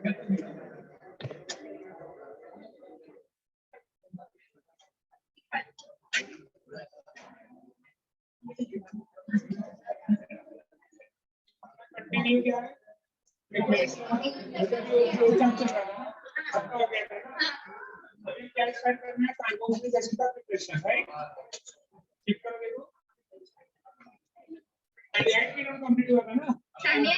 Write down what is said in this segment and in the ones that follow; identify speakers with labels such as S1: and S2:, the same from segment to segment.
S1: Continue क्या है? क्या स्टार्ट करना है? कार्बोक्सिलिक एसिड का प्रिपरेशन, राइट? ठीक कर देखो। एडियाट पीरियड कंप्लीट हुआ था ना?
S2: Shania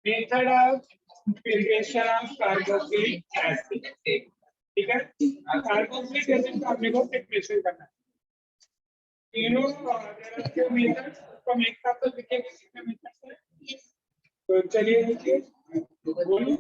S1: method of preparation of carboxylic acid, ठीक है? कार्बोक्सिलिक एसिड का अपने को प्रिपरेशन करना है। तीनों there are few methods, from एक साथ तो लिखेंगे कितने मेथड्स हैं? तो चलिए देखिए, बोलो।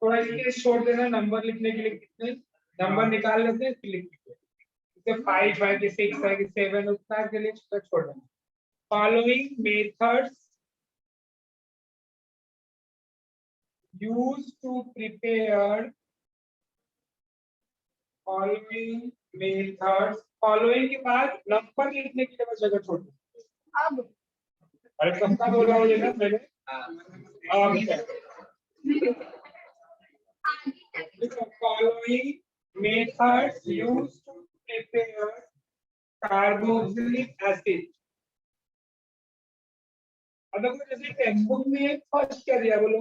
S1: थोड़ा इसके छोड़ देना, नंबर लिखने के लिए कितने नंबर निकाल लेते हैं, लिख लीजिए। 5 है कि 6 है कि 7, उतना के लिए छोड़ देना। Following methods used to prepare, following methods, following के बाद नंबर लिखने के लिए बस जगह छोड़ दो। अब अरे सबका बोला मुझे ना पहले। Following methods used to prepare carboxylic acid। अब जैसे टेक्स्ट बुक में फर्स्ट क्या दिया बोलो?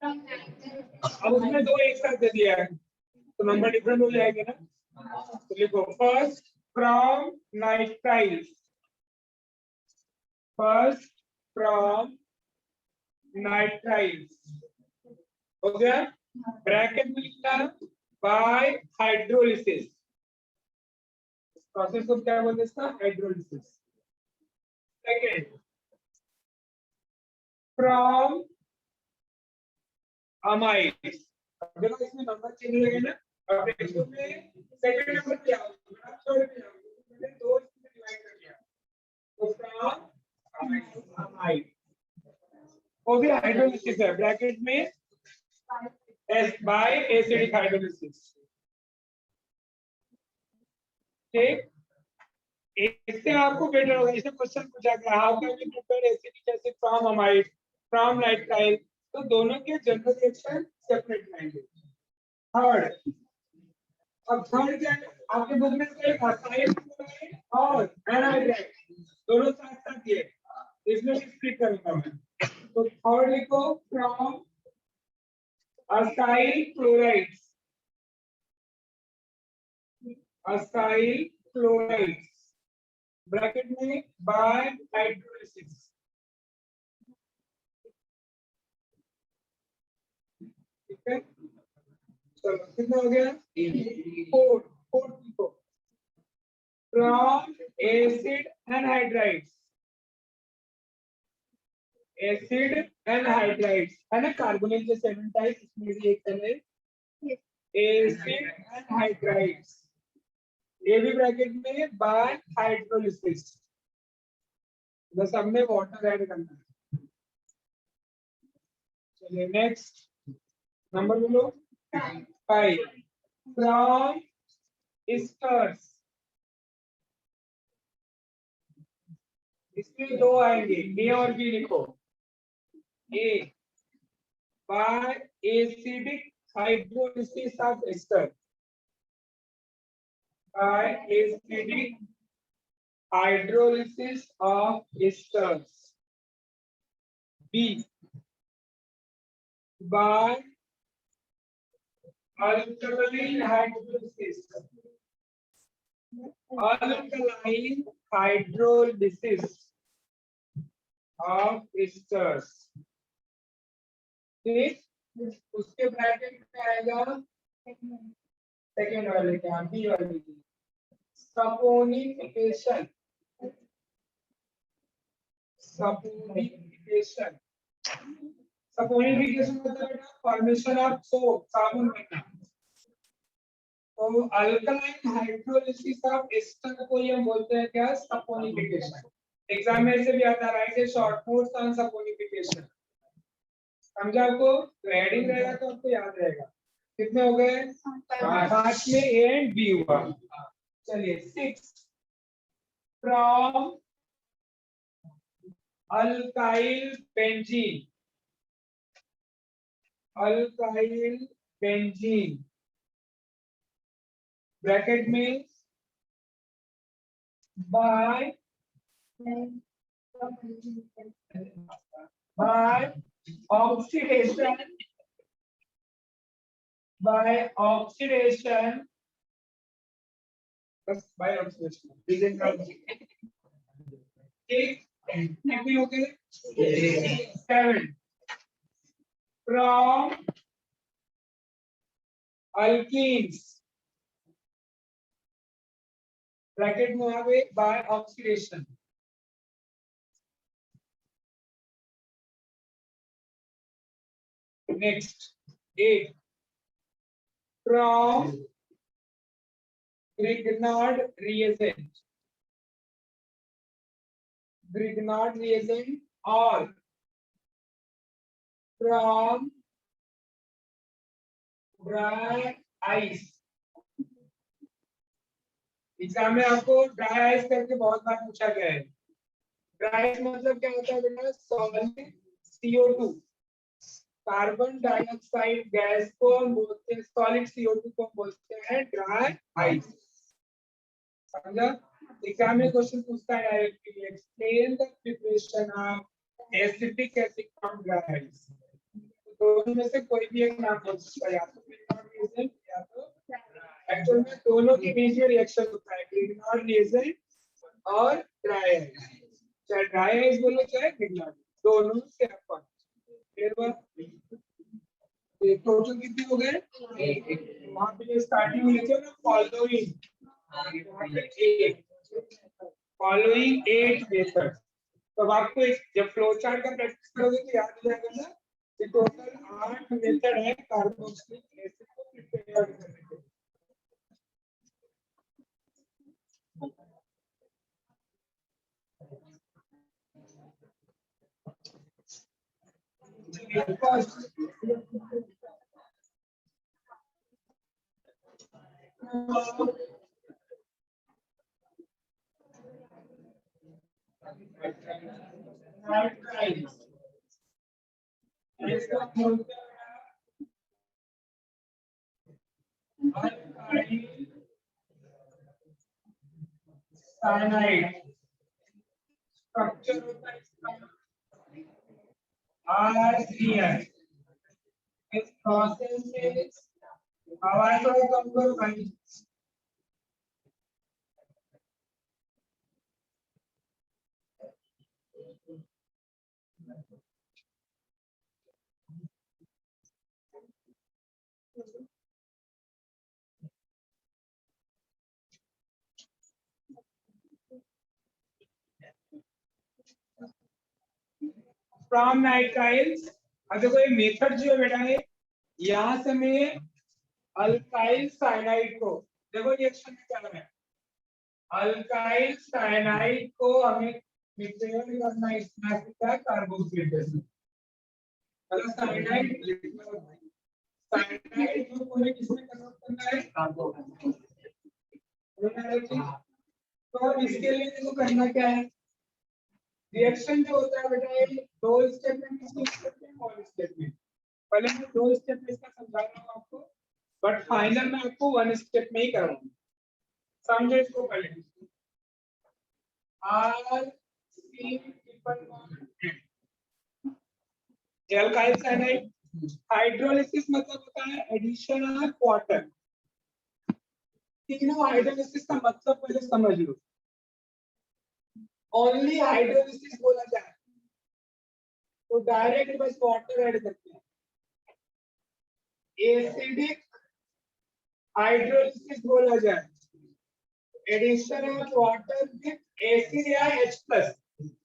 S1: अब उसमें दो एक साथ दे दिया है तो नंबर डिफरेंट हो जाएगा ना। तो लिखो first from nitriles, first from nitriles हो गया। ब्रैकेट में लिखना बाय हाइड्रोलिसिस, प्रोसेस को क्या बोलते हैं इसका? हाइड्रोलिसिस। सेकंड फ्रॉम अमाइड्स, देखो इसमें नंबर चेंज हो गया ना। अब इसमें सेकंड नंबर क्या होगा? छोड़ दिया, मैंने दो इसमें डिवाइड कर दिया। तो फ्रॉम अमाइड हो गया हाइड्रोलिसिस है, ब्रैकेट में एस बाय एसिडिक हाइड्रोलिसिस। ठीक, इससे आपको बेटर होगा। इसे क्वेश्चन पूछा गया how can we prepare acidic acid from amide from nitrile, तो दोनों के जनरल रिएक्शन सेपरेट लाएंगे। थर्ड, अब थर्ड क्या है आपके बुक में? असाइल क्लोराइड और एनाहाइड्राइड दोनों साथ साथ ये, इसमें स्प्लिट करूंगा मैं। तो थर्ड लिखो from acyl chlorides, acyl chlorides bracket में बाय हाइड्रोलिसिस। ठीक है, चलो कितना हो गया? 4 from acid anhydrides, acid anhydrides है ना, कार्बोनिल के 7 टाइप, इसमें भी एक है एसिड एनहाइड्राइड्स, ये भी ब्रैकेट में बाय हाइड्रोलिसिस। बस सब में वाटर ऐड करना है। चलिए नेक्स्ट नंबर बोलो 5 फ्रॉम एस्टर्स, इसमें दो आएंगे, ए और बी लिखो। ए by acidic hydrolysis of ester. By acidic hydrolysis of esters. B. By alkaline hydrolysis. Alkaline hydrolysis of esters. ठीक, उसके ब्रैकेट में आएगा सेकेंड वाले क्या, बी वाले की सपोनिफिकेशन. सपोनिफिकेशन सपोनिफिकेशन मतलब फॉर्मेशन ऑफ सोप, साबुन बनना. तो अल्कलाइन हाइड्रोलिसिस ऑफ एस्टर को ये बोलते हैं क्या, सपोनिफिकेशन. एग्जाम में से भी आता, right a short notes on saponification. समझा आपको? तो हेडिंग रहेगा तो आपको याद रहेगा. कितने हो गए? 5 में ए एंड बी हुआ. चलिए 6 from alkyl benzene. Alkyl benzene bracket में by oxidation by oxidation कितने हो गए? 7 from alkenes ब्रैकेट में आ गए by oxidation. Next 8 from Grignard reagent. Grignard reagent or from dry ice. Exam में आपको ड्राई आइस करके बहुत बार पूछा गया है. ड्राई आइस मतलब क्या होता है बेटा? Solid CO2, carbon dioxide gas को हम बोलते हैं, सॉलिड CO2 को बोलते हैं ड्राई आइस. समझा? एग्जाम में क्वेश्चन पूछता है directly, explain the preparation of acetic acid from dry ice. दोनों में से कोई भी एक नाम बोल सकता है, या तो रिएजेंट या तो एक्चुअल में दोनों के बीच में रिएक्शन होता है, ग्रिग्नार्ड रिएजेंट और ड्राई आइस. चाहे ड्राई आइस बोलो चाहे ग्रिग्नार्ड, दोनों से अपन. फिर टोटल कितने हो गए? वहां पे स्टार्टिंग में लिखे ना फॉलोइंग, फॉलोइंग 8 मेथड. तो आपको जब फ्लो चार्ट का प्रैक्टिस करोगे तो याद हो जाएगा ना कि टोटल 8 मेथड है कार्बोक्सिलिक एसिड को प्रिपेयर करने के. साइनाइड स्ट्रक्चर होता है इसका R3. इस प्रोसेस से आवाज को कम करो भाई. From nitriles. अब देखो ये मेथड जो है बेटा है, यहाँ से मैं अल्काइल साइनाइड को, देखो रिएक्शन में क्या है, अल्काइल साइनाइड को हमें प्रिपेयर करना है. इसमें क्या है? Carboxylic acid. मतलब साइनाइड साइनाइड को हमें किसमें कन्वर्ट करना है? कार्बोक्सिलिक. तो इसके लिए देखो करना क्या है, रिएक्शन जो होता है बेटा ये 2 स्टेप में किसको करते हैं? 1 स्टेप में. पहले मैं 2 स्टेप में इसका समझा रहा हूँ आपको, बट फाइनल में आपको 1 स्टेप में ही कराऊंगा। समझे इसको पहले। एल्काइल साइनाइड हाइड्रोलिसिस मतलब होता है एडिशन ऑफ वाटर। तीनों हाइड्रोलिसिस का मतलब पहले समझ लो। ओनली हाइड्रोलिसिस बोला जाए तो डायरेक्ट बस वाटर ऐड करते हैं। एसिडिक हाइड्रोलिसिस बोला जाए addition of water with acid या H+,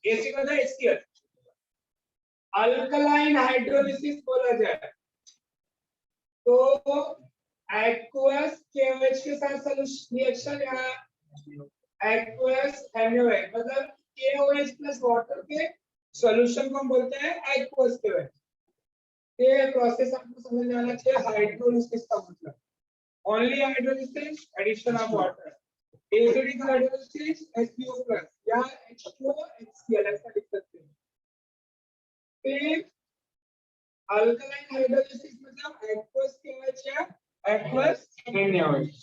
S1: एसिड होता है HCl। अल्कलाइन हाइड्रोलिसिस बोला जाए तो एक्वस KOH के साथ सॉल्यूशन रिएक्शन या एक्वस NaOH मतलब KOH प्लस वाटर के सॉल्यूशन को हम बोलते हैं एक्वस KOH। ये प्रोसेस आपको समझ में आना चाहिए। हाइड्रोलिसिस का मतलब only hydrolysis addition of water. Acidic hydrolysis H2O+ या H2O HCl ऐसा लिख सकते हैं। फिर अल्कलाइन हाइड्रोलिसिस मतलब एक्वस KOH या एक्वस NaOH।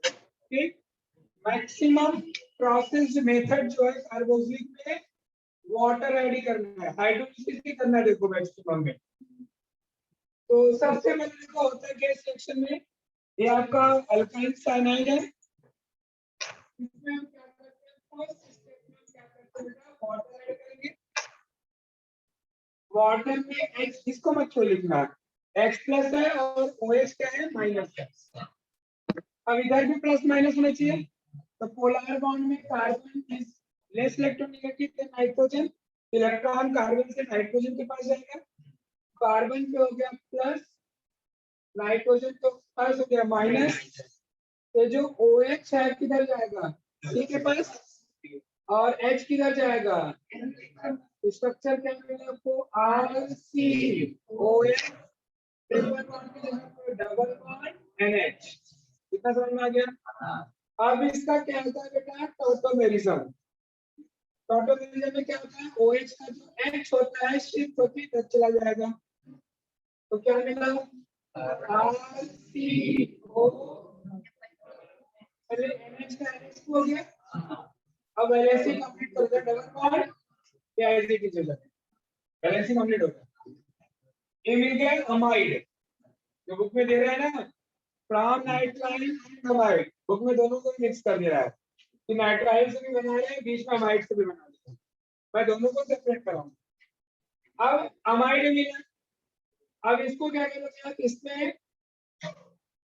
S1: ठीक, मैक्सिमम प्रोसेस मेथड जो है कार्बोक्सिलिक में वाटर ऐड करना है, हाइड्रोलिसिस भी करना है। देखो मैक्सिमम में तो सबसे पहले देखो होता है क्या सेक्शन में, ये आपका अल्काइल साइनाइड है। इसमें हम क्या करते हैं, फर्स्ट स्टेप में क्या करते हैं, वाटर ऐड करेंगे। वाटर में H, इसको मत छोड़ लिखना, H+ है और OH क्या है, माइनस है। अब इधर भी प्लस माइनस होना चाहिए, तो पोलर बॉन्ड में carbon is less electronegative than nitrogen. Electron carbon से नाइट्रोजन के पास जाएगा, कार्बन पे हो गया प्लस, नाइट्रोजन तो पास हो गया माइनस। तो जो OH है किधर जाएगा, C के पास, और H किधर जाएगा, स्ट्रक्चर क्या मिलेगा आपको, RCOH ट्रिपल बॉन्ड की जगह पर डबल बॉन्ड NH। कितना समझ में आ गया। अब इसका क्या होता है बेटा, टॉटोमेरिज्म। टॉटोमेरिज्म में क्या होता है, OH का जो H होता है शिफ्ट होती है चला जाएगा। तो क्या मिला, RCO पहले NH का NH हो गया। अब बैलेंसिंग कंप्लीट कर दिया, डबल बॉन्ड या एसिड की जगह बैलेंसिंग कंप्लीट हो गया। ये मिल गया अमाइड, जो बुक में दे रहा है ना, from nitrile and amide. Book में दोनों को मिक्स कर दे रहा है कि नाइट्राइल से भी बना रहे हैं, बीच में अमाइड से भी बना रहे हैं। मैं दोनों को सेपरेट कराऊंगा। अब अमाइड मिला, अब इसको क्या करोगे आप, इसमें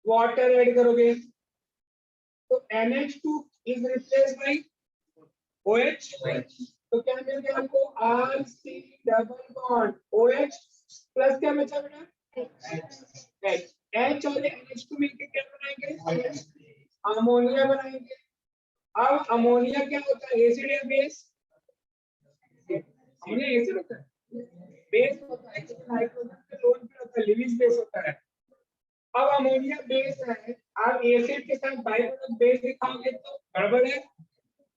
S1: वाटर ऐड करोगे तो NH2 is replaced by OH। तो क्या मिल गया आपको, RC double bond OH plus क्या बचा बेटा, H और NH2 मिलकर क्या बनाएंगे, अमोनिया बनाएंगे। अब अमोनिया क्या होता है, एसिड या बेस, अमोनिया एसिड होता है, बेस होता है, नाइट्रोजन के लोन पे होता है, लिविज बेस होता है। अब अमोनिया बेस है, आप एसिड के साथ बाइप्रोडक्ट बेस दिखाओगे तो गड़बड़ है।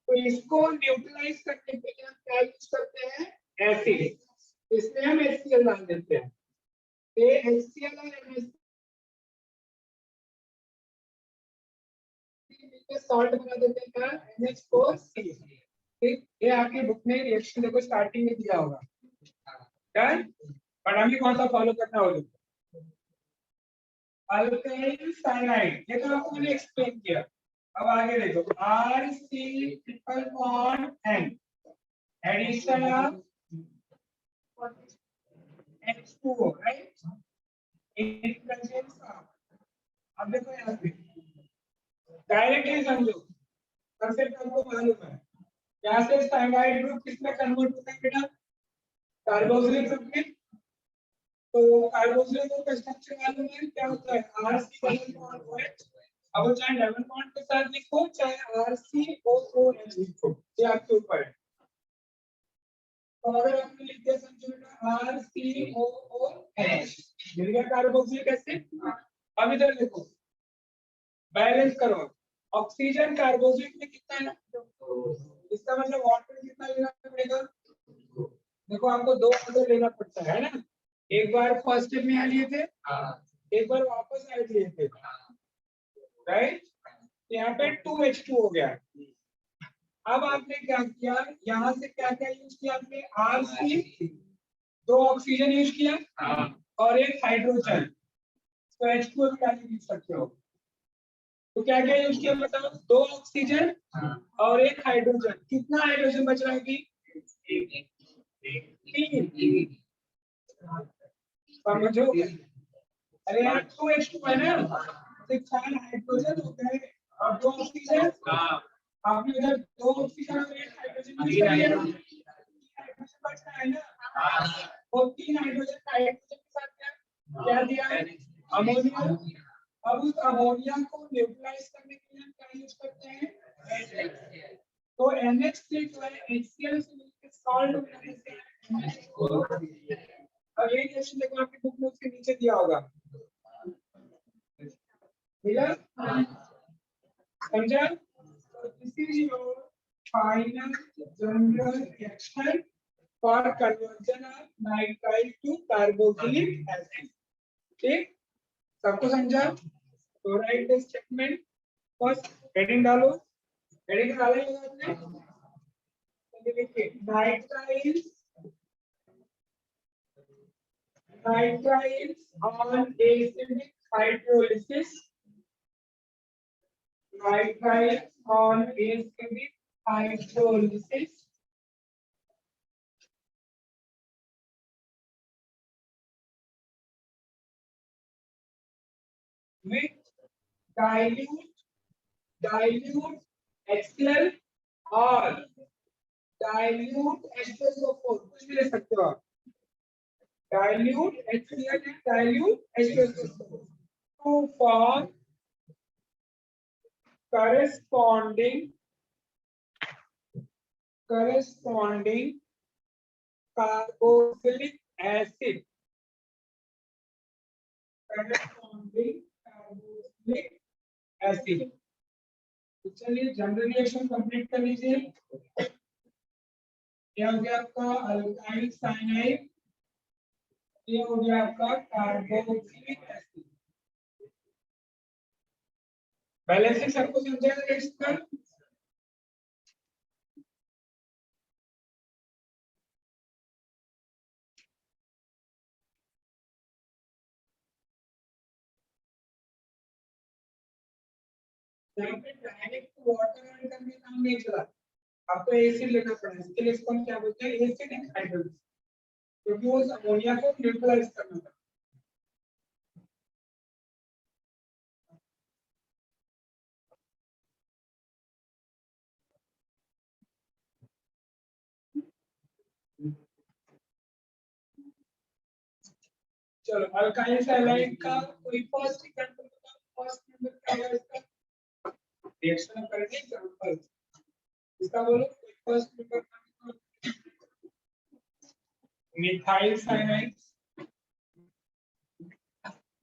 S1: तो इसको न्यूट्रलाइज करने के लिए हम क्या यूज करते हैं, एसिड। इसमें हम HCl डाल देते हैं। ये HCl और NH सॉल्ट बना देते हैं क्या, NH4C। ठीक, ये आपकी बुक में रिएक्शन देखो स्टार्टिंग में दिया होगा। डन, बट हमें कौन सा फॉलो करना होगा, अल्काइल साइनाइड, ये तो आपको मैंने एक्सप्लेन किया। अब आगे देखो, RC triple bond N addition of H2O, right, in presence of. अब देखो यहाँ पे डायरेक्टली समझो, कंसेप्ट हमको मालूम है। यहाँ से साइनाइड ग्रुप किसमें कन्वर्ट होता है बेटा, कार्बोक्सिलिक ग्रुप में। तो कार्बोक्सिलिक ग्रुप का स्ट्रक्चर मालूम है, क्या होता है, RC डबल बॉन्ड OH। अब चाहे डबल बॉन्ड के साथ लिखो चाहे RCOOH लिखो, ये आपके ऊपर है। तो अगर आपने लिख दिया समझो बेटा RCOOH, मिल गया कार्बोक्सिलिक एसिड। अब इधर देखो, बैलेंस करो, ऑक्सीजन कार्बोक्सिलिक में कितना है, इसका मतलब वाटर कितना लेना पड़ेगा, देखो आपको 2 वाटर लेना पड़ता है ना, एक बार फर्स्ट स्टेप में यहाँ लिए थे, एक बार वापस ऐड लिए थे, राइट। यहाँ पे 2H2 हो गया। अब आपने क्या किया, यहाँ से क्या क्या यूज किया आपने, RC, 2 ऑक्सीजन यूज किया और एक हाइड्रोजन, तो H2 भी डाल यूज सकते हो। तो क्या क्या यूज किया बताओ, 2 ऑक्सीजन और एक हाइड्रोजन। कितना हाइड्रोजन बच रहा है अभी, 3। समझो, अरे यार 2H2 है ना, तो 4 हाइड्रोजन हो गए और 2 ऑक्सीजन। आपने इधर 2 ऑक्सीजन और एक हाइड्रोजन यूज कर लिया, हाइड्रोजन बचता है ना, और 3 हाइड्रोजन हाइड्रोजन के साथ क्या दिया, अमोनिया। अब उस अमोनिया को न्यूट्रलाइज करने के लिए हम क्या यूज करते हैं, तो NH3 जो है HCl से मिलकर सॉल्ट बनाने से। अब ये क्वेश्चन देखो आपकी बुक में उसके नीचे दिया होगा, मिला, समझा। This is your final general reaction for conversion of nitrile to carboxylic acid. ठीक, सबको समझा। तो right the statement, first heading डालो, हेडिंग डाला ही होगा आपने। देखिए nitriles on acidic hydrolysis, nitriles on acidic hydrolysis with dilute HCl or dilute H2SO4, कुछ भी ले सकते हो आप, dilute HCl and dilute H2SO4 to form corresponding carboxylic acid, corresponding carboxylic acid। तो चलिए जनरल रिएक्शन कंप्लीट कर लीजिए। क्या हो गया आपका अल्काइल साइनाइड, ये हो गया आपका कार्बोक्सिलिक एसिड। बैलेंसिंग सबको समझाएगा नेक्स्ट कर। यहाँ पे डायरेक्ट वाटर ऐड करने का काम नहीं चला, आपको एसिड लेना पड़ा, इसके लिए इसको हम क्या बोलते हैं, एसिडिक हाइड्रोलिसिस, क्योंकि वो अमोनिया को न्यूट्रलाइज करना था। चलो अल्काइल सैलाइड का कोई फर्स्ट एग्जांपल बताओ, फर्स्ट नंबर क्या है इसका, रिएक्शन करेंगे एग्जांपल इसका बोलो, कोई फर्स्ट नंबर मिथाइल साइनाइड।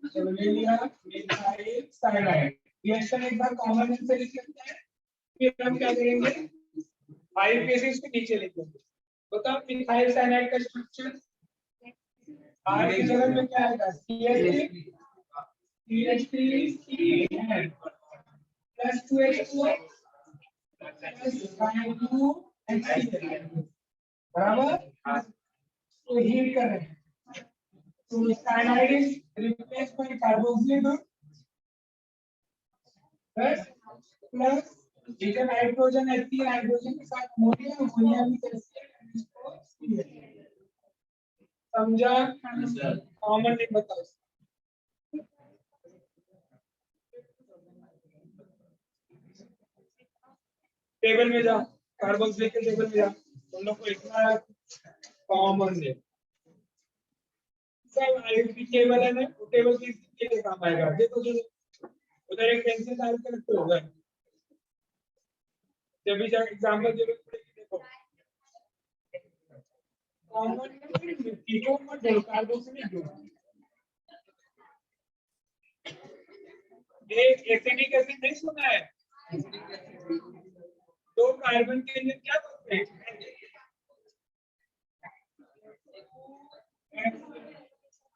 S1: चलो ले लिया मिथाइल साइनाइड, रिएक्शन एक बार कॉमन से लिख लेते हैं, फिर हम क्या करेंगे 5 केसेस को नीचे लिख देंगे। बताओ मिथाइल साइनाइड का स्ट्रक्चर, R की जगह में क्या आएगा, CH3 CN plus 2H2O plus Cl बराबर, तो हीट कर रहे हैं, तो cyanide is replaced by carboxylic group plus जब हाइड्रोजन H3 हाइड्रोजन के साथ अमोनिया, अमोनिया भी कैसे, समझा, कॉमन नहीं बताओ। टेबल में जाओ, कार्बोक्सिलिक के टेबल में जाओ, तुम लोग को इतना कॉमन है सब, आईपी टेबल है ना, वो टेबल किसके लिए काम आएगा, देखो जो उधर एक पेंसिल डाल के रखते होगा, जब भी एग्जांपल जरूरत पड़ेगी देखो कॉमन कीटोन मत बोलो, कार्बोक्सिलिक ग्रुप, एक एसिडिक एसिड नहीं सुना है, 2 कार्बन के लिए क्या बोलते हैं,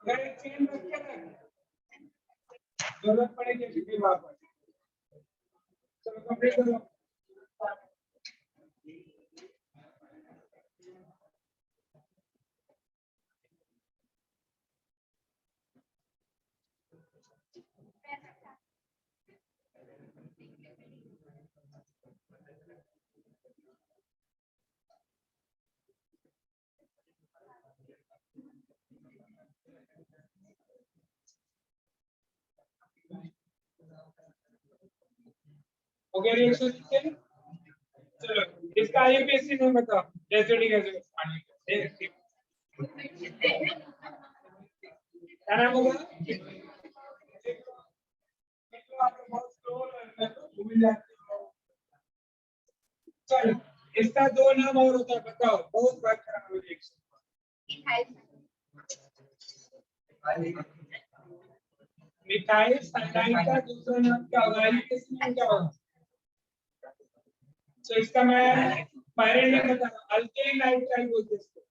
S1: अगर चेन रख के ना जरूरत पड़ेगी फिर वापस। चलो कंप्लीट करो। हो गया रिएक्शन? चलो इसका आईपीएससी में बताओ एसिडिक एसिड पानी क्या नाम होगा? चलो इसका दो नाम और होता है, बताओ। बहुत बात करा रिएक्शन। मिथाइल साइनाइड का दूसरा नाम क्या होगा? आईपीएससी क्या होगा? तो इसका मैं पैरेंट नेम बता रहा हूं, अल्केन नाइट्राइल बोलते हैं इसको।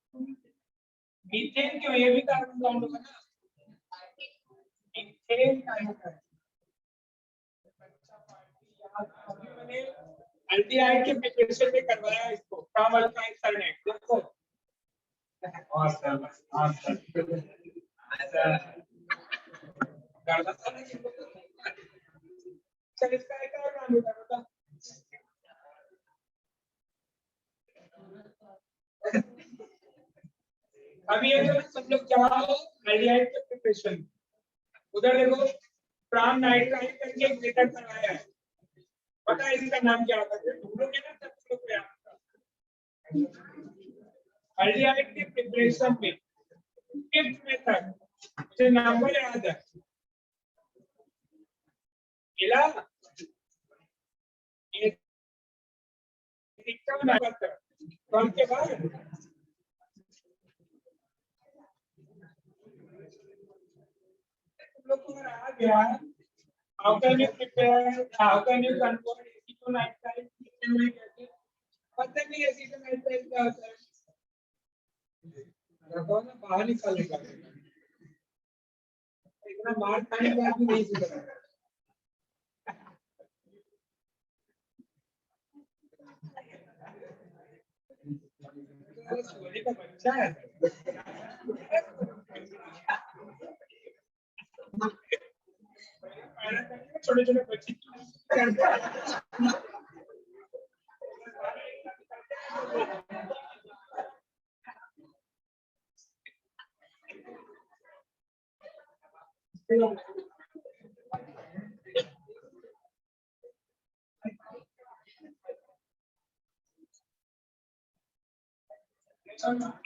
S1: मीथेन क्यों? ये भी कार्बन बॉन्ड होगा ना, मीथेन नाइट्राइल। अभी मैंने एल्डिहाइड के प्रिपरेशन में करवाया इसको, फ्रॉम अल्काइल साइनाइड। देखो awesome ऐसा करना था ना कि चल इसका एक और नाम होता है, बता। अभी ये जो सब लोग जाओ एल्डिहाइड के प्रिपरेशन, उधर देखो फ्रॉम नाइट्राइल करके एक मेथड करवाया है, पता है इसका नाम क्या होता है? ढूंढोगे ना तब तुम लोग याद। एल्डिहाइड के प्रिपरेशन में फिफ्थ मेथड, मुझे नंबर याद है, मिला एक कौन के बाद लोग को आ गया। How can you prepare? How can you convert acetonitrile to acetonitrile? पता नहीं acetonitrile क्या होता है? रखो ना बाहर निकालेगा। इतना मार खाने के बाद भी नहीं सीखा। सोने का बच्चा है। छोटे छोटे बच्चे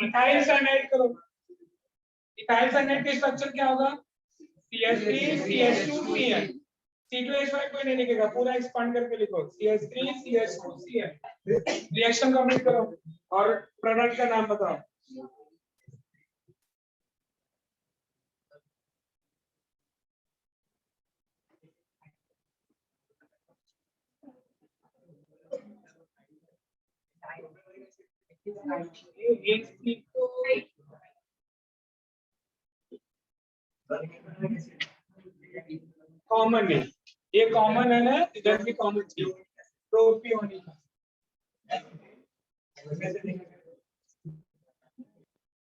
S1: इथाइल साइनाइड करो। इथाइल साइनाइड का स्ट्रक्चर क्या होगा? CH3 CH2 CN। C2H5 कोई नहीं लिखेगा, पूरा एक्सपांड करके लिखो CH3 CH2 CN। Reaction complete करो और प्रोडक्ट का नाम बताओ। कॉमन है, ये कॉमन है ना, इधर भी कॉमन थी प्रोपियोनिक।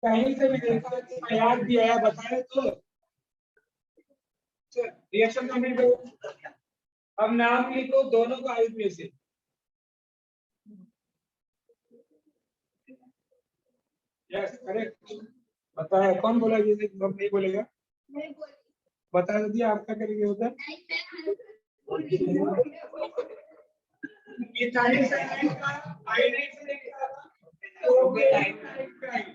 S1: कहीं से भी देखा याद भी आया बताए तो रिएक्शन कंप्लीट करो। अब नाम लिखो दोनों का आयुध में से। Yes correct. बताया कौन बोला? ये नहीं बोलेगा, बता दिया। आप क्या करेंगे उधर? इथाइल साइनाइड का आयोडाइड से क्या था? Propane nitride.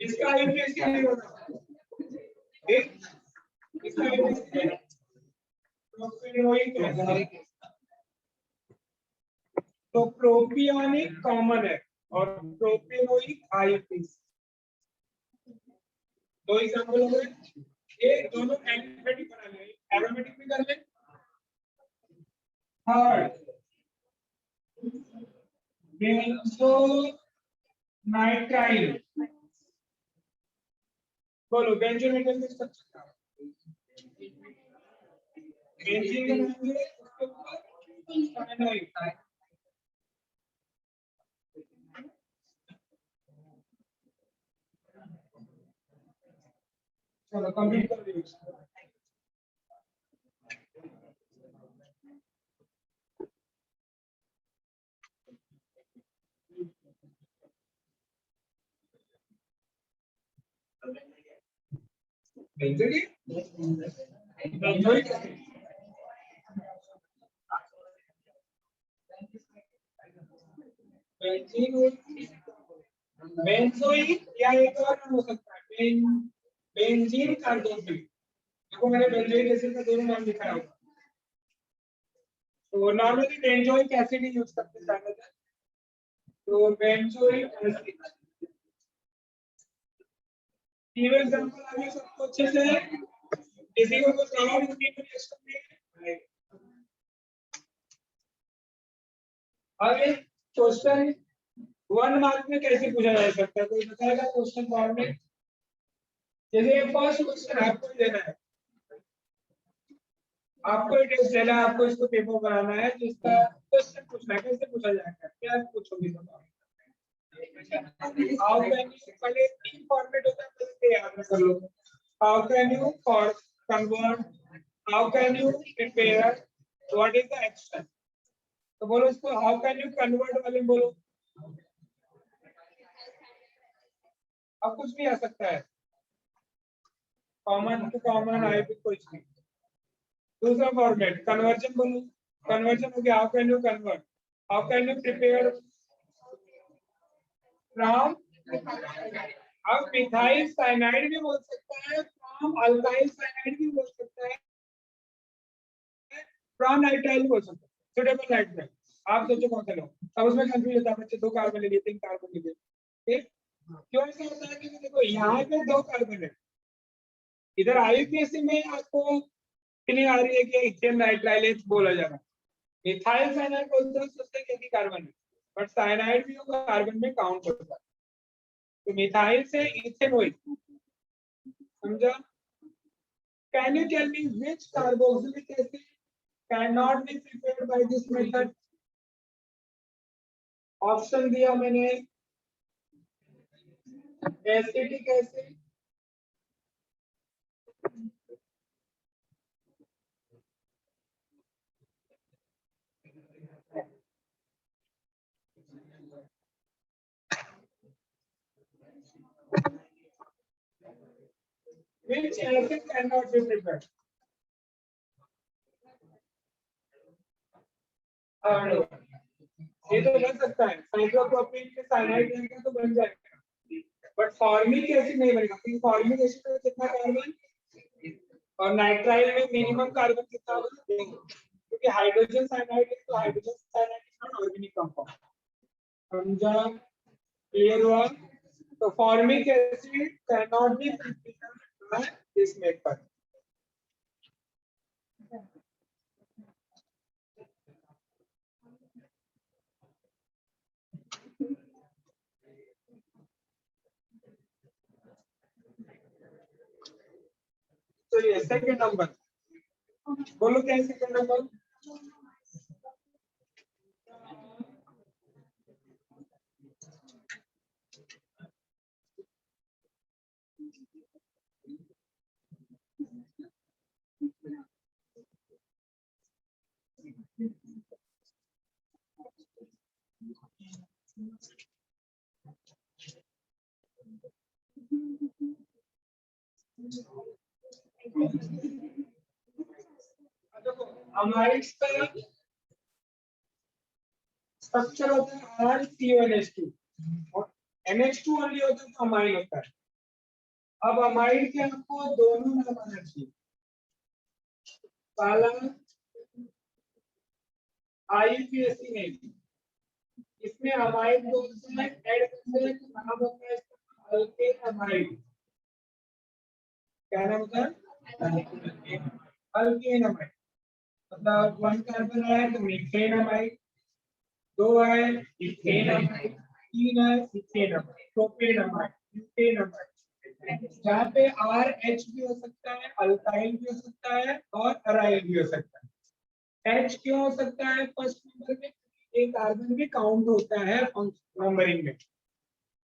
S1: इसका आईपीएससी नहीं होता, इसका आईपीएससी प्रोपेनोइक है। तो प्रोपियोनिक कॉमन है और प्रोपेनोइक आईपीएससी। दो एग्जांपल हो गए, ये दोनों एलिफेटिक बना ले, एरोमेटिक भी कर ले। Third benzonitrile. बोलो बेंजोनाइट्राइल का स्ट्रक्चर क्या है? बेंजीन बनाएंगे उसके ऊपर साइनाइड। चलो कंप्लीट कर दिए। बेंजोइक या एक और नाम हो सकता है बेंजीन कार्बोक्सिल। देखो मैंने बेंजोइक एसिड का दोनों नाम लिखा है। तो नॉर्मली बेंजोइक एसिड ही यूज करते हैं ज्यादातर। तो बेंजोइक एसिड तीन एग्जांपल आ गए सबको अच्छे से। किसी को कुछ सवाल नहीं है। आगे क्वेश्चन 1 मार्क में कैसे पूछा जा सकता है? कोई बताएगा क्वेश्चन फॉर्म में? जैसे फर्स्ट क्वेश्चन आपको देना है, आपको टेस्ट देना है, आपको इसको पेपर बनाना है जिसका क्वेश्चन पूछना है। कैसे पूछा जाएगा, क्या पूछोगे? हाउ कैन यू, पहले तीन फॉर्मेट होता है, पहले याद कर लो। How can you for convert, how can you prepare, what is the action. तो बोलो इसको हाउ कैन यू कन्वर्ट वाले बोलो। अब कुछ भी आ सकता है, कॉमन टू कॉमन आए भी कुछ नहीं। दूसरा फॉर्मेट कन्वर्जन बोलो। कन्वर्जन हो गया how can you convert, how can you prepare from, अब मिथाइल साइनाइड भी बोल सकता है, फ्रॉम अल्काइल साइनाइड भी बोल सकता है, फ्रॉम नाइट्राइल बोल सकता है। सुटेबल नाइट्राइल आप सोचो कौन सा लो। अब उसमें कंफ्यूज होता है बच्चे, 2 कार्बन ले लिए 3 कार्बन ले लिए। ठीक, क्यों ऐसा होता है? क्योंकि देखो यहाँ पे 2 कार्बन है, इधर आईयूपीएसी में आपको फीलिंग आ रही है कि इथेन नाइट्राइल बोला जा रहा है। मिथाइल साइनाइड बोलते हैं सोचते हैं कि कार्बन है, बट साइनाइड भी होगा कार्बन में काउंट होता है। तो मिथाइल से इथेनॉइल, समझा? Can you tell me which carboxylic acid can not be prepared by this method? Option दिया मैंने, acetic acid, which acid cannot be prepared? ये तो बन सकता है, साइक्लोप्रोपीन के साइनाइड रहेगा तो बन जाएगा, बट फॉर्मिक एसिड नहीं बनेगा क्योंकि फॉर्मिक एसिड में कितना कार्बन, और नाइट्राइल में मिनिमम कार्बन कितना होगा, क्योंकि हाइड्रोजन साइनाइड है, तो hydrogen cyanide is not organic compound. समझा? क्लियर हुआ? तो formic acid can not be prepared by this method. चलिए सेकंड नंबर बोलो, क्या है सेकंड नंबर? अमाइड्स का स्ट्रक्चर होता है RCONH2 और NH2 ओनली होता है तो अमाइड होता है। अब अमाइड के आपको दोनों नाम आना चाहिए, पहला आईयूपीएसी में इसमें अमाइड बोलते हैं, ऐड करते हैं तो नाम होता है इसका अल्केन अमाइड। क्या नाम होता है? Alkane amide. मतलब 1 कार्बन है तो मीथेन अमाइड, 2 है इथेन अमाइड, तीन है ethane amide, propane amide, butane amide. जहाँ पे RH भी हो सकता है, अल्काइल भी हो सकता है और अराइल भी हो सकता है। H क्यों हो सकता है फर्स्ट नंबर में? एक कार्बन भी काउंट होता है नंबरिंग में।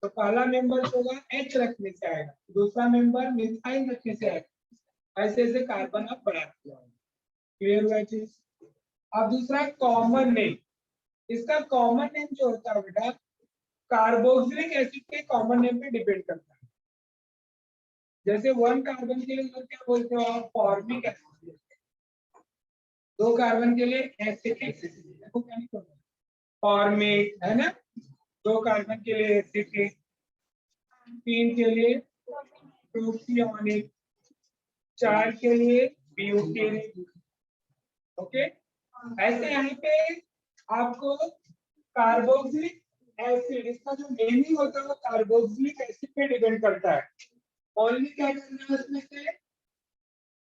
S1: तो पहला मेंबर होगा H रखने से आएगा, दूसरा मेंबर मिथाइल रखने से आएगा। ऐसे ऐसे कार्बन आप बढ़ाते जाओगे। क्लियर हुआ चीज? अब दूसरा कॉमन नेम, इसका कॉमन नेम जो होता है बेटा कार्बोक्सिलिक एसिड के कॉमन नेम पे डिपेंड करता है। जैसे वन कार्बन के लिए क्या बोलते हो आप? Formic acid. दो कार्बन के लिए एसिटिक एसिड, फॉर्मिक है ना। दो कार्बन के लिए एसिटिक, तीन के लिए प्रोपियोनिक, चार के लिए ब्यूटेनिक। ओके, ऐसे यहाँ पे आपको कार्बोक्सिलिक एसिड, इसका जो नेमिंग होता है वो कार्बोक्सिलिक एसिड पे डिपेंड करता है। ओनली क्या करना है उसमें से?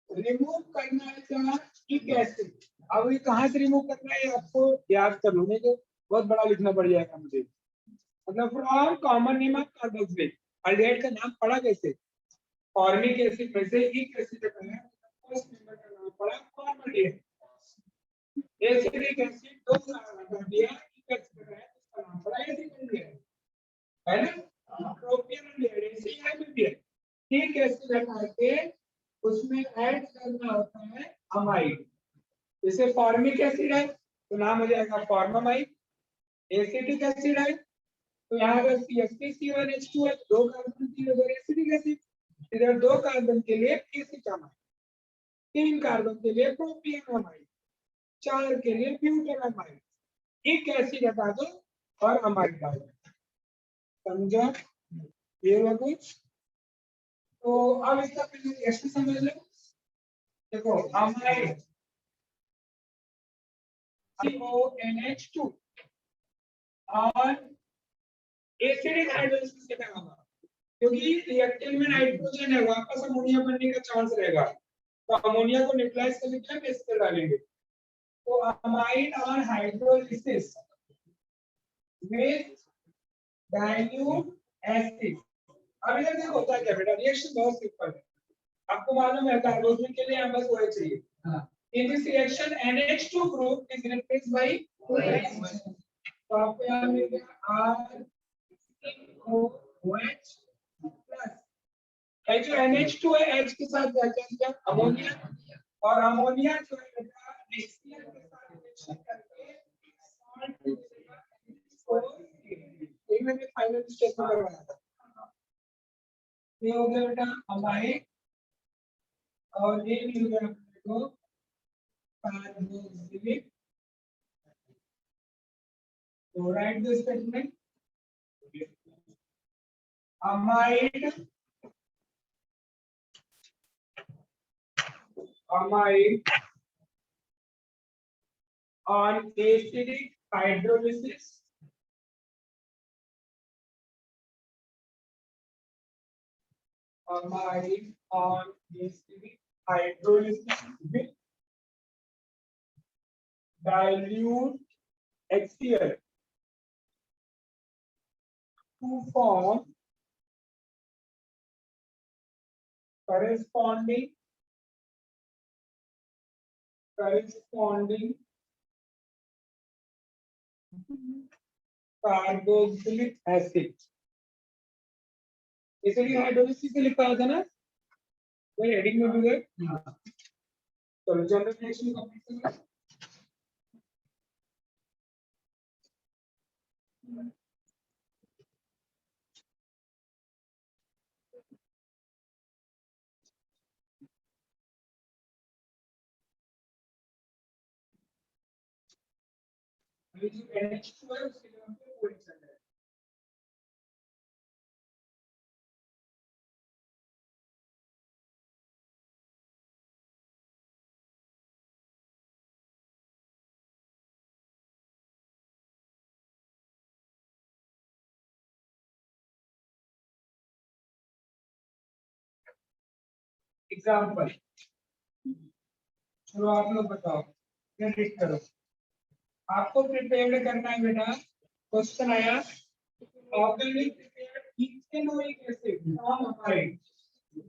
S1: रिमूव करना है स्टिक एसिड। अब ये कहाँ से रिमूव करना है आपको याद कर लो, नहीं तो बहुत बड़ा लिखना पड़ जाएगा मुझे। मतलब from common name of carboxylic aldehyde का नाम पड़ा कैसे? फॉर्मिक एसिड में से एक एसिड का है, फर्स्ट मेंबर का नाम पड़ा फॉर्मल्डिहाइड। एसिडिक एसिड दो कार्बन का दिया, एक एसिड है उसका नाम पड़ा एसिड है ना। प्रोपियोनिक एसिड है भी, ठीक एसिड हटा के उसमें ऐड करना होता है अमाइड। जैसे फॉर्मिक एसिड है तो नाम हो जाएगा फॉर्मामाइड। एसिटिक एसिड है तो यहाँ अगर CH3CONH2 है, दो कार्बन की उधर एसिटिक एसिड, इधर दो कार्बन के लिए एसिटामाइड, तीन कार्बन के लिए प्रोपियोनामाइड, चार के लिए ब्यूटेनामाइड। एक एसिड हटा दो और अमाइड डाल दो। समझा? ये हुआ कुछ? तो अब इसका रिएक्शन समझ लो। देखो अमाइड CONH2 और एसिडिक हाइड्रोलिसिस से क्या होगा? क्योंकि रिएक्टेंट में नाइट्रोजन है, वापस अमोनिया बनने का चांस रहेगा, तो अमोनिया को न्यूट्रलाइज करने के लिए बेस कर डालेंगे। तो अमाइड और हाइड्रोलिसिस विद डाइल्यूट एसिड। अब इधर देखो होता है क्या बेटा, रिएक्शन बहुत सिंपल है, आपको मालूम है कार्बोक्सिलिक के लिए बस वही चाहिए। In this reaction NH2 group is replaced by OH। तो आपको यहाँ मिल गया ROH प्लस जो NH2 है, H के साथ क्या किया? अमोनिया, और अमोनिया जो है बेटा HCl के साथ रिएक्शन करके एक मैंने फाइनल स्टेप में करवाया था। ये हो गया बेटा अमाइड और ये भी हो गया अपने को carboxylic. So write the statement. Amide on acidic hydrolysis with dilute HCl to form corresponding carboxylic acid। इसलिए हाइड्रोलिसिस से लिखा था ना, वही हेडिंग में भी है। चलो जनरल रिएक्शन कंप्लीट करें। अभी जो NH2 है उसके लिए हमको OH चाहिए। एग्जाम्पल चलो आप लोग बताओ, प्रिडिक्ट करो। आपको प्रिपेयर करना है बेटा। क्वेश्चन आया organic prepared ethanoic acid from amide.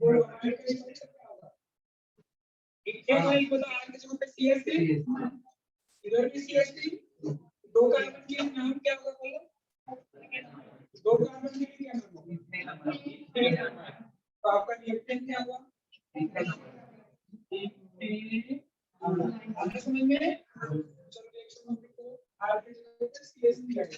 S1: वो अमाइड का स्ट्रक्चर क्या होगा? इथेनोइक मतलब आर के जगह पे CH3, इधर भी CH3, दो कार्बन के नाम क्या होगा बोलो? दो कार्बन के क्या नाम होगा? तो आपका रिएक्टेंट क्या होगा? आगे समझ में? चलो रिएक्शन हम लिखो, आर के जगह पे CH3 लगेगा।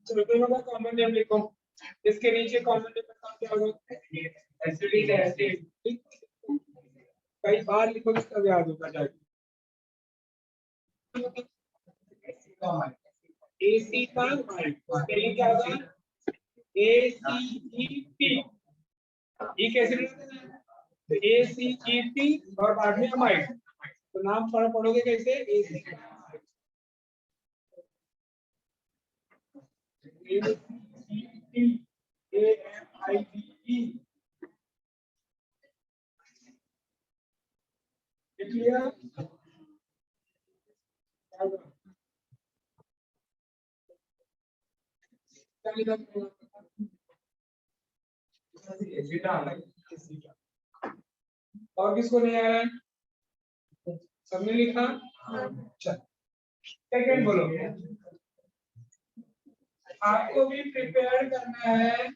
S1: चलो दोनों का कॉमन नेम लिखो। इसके नीचे कॉमन नेम का क्या होगा? एसिड है एसिड। कई बार लिखोगे तब याद होगा जाके। AC का स्पेलिंग क्या होगा? ACEP। ई कैसे लिखते हैं? तो ACEP और बाद में अमाइड। तो नाम पढ़ोगे कैसे? ACEP AMIDE। क्लियर? और किसको नहीं आ रहा है? सबने लिखा? चल सेकंड बोलो। आपको भी प्रिपेयर करना है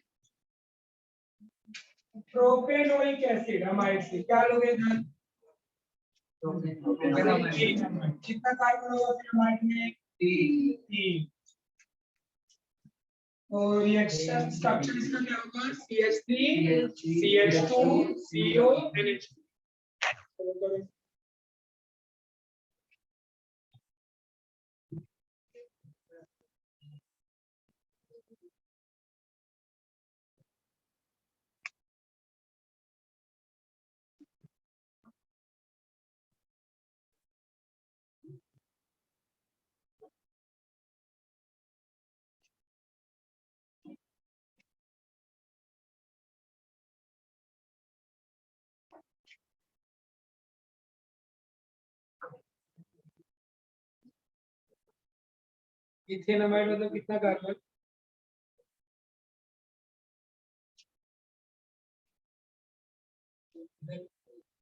S1: प्रोपेनोइक एसिड अमाइड से। क्या लोगे इधर? कितना कार्बन होगा फिर अमाइड में? 3। और रिएक्शन स्ट्रक्चर इसका क्या होगा? CH3 CH2 CO NH2। इथेनमाइड मतलब कितना कार्बन?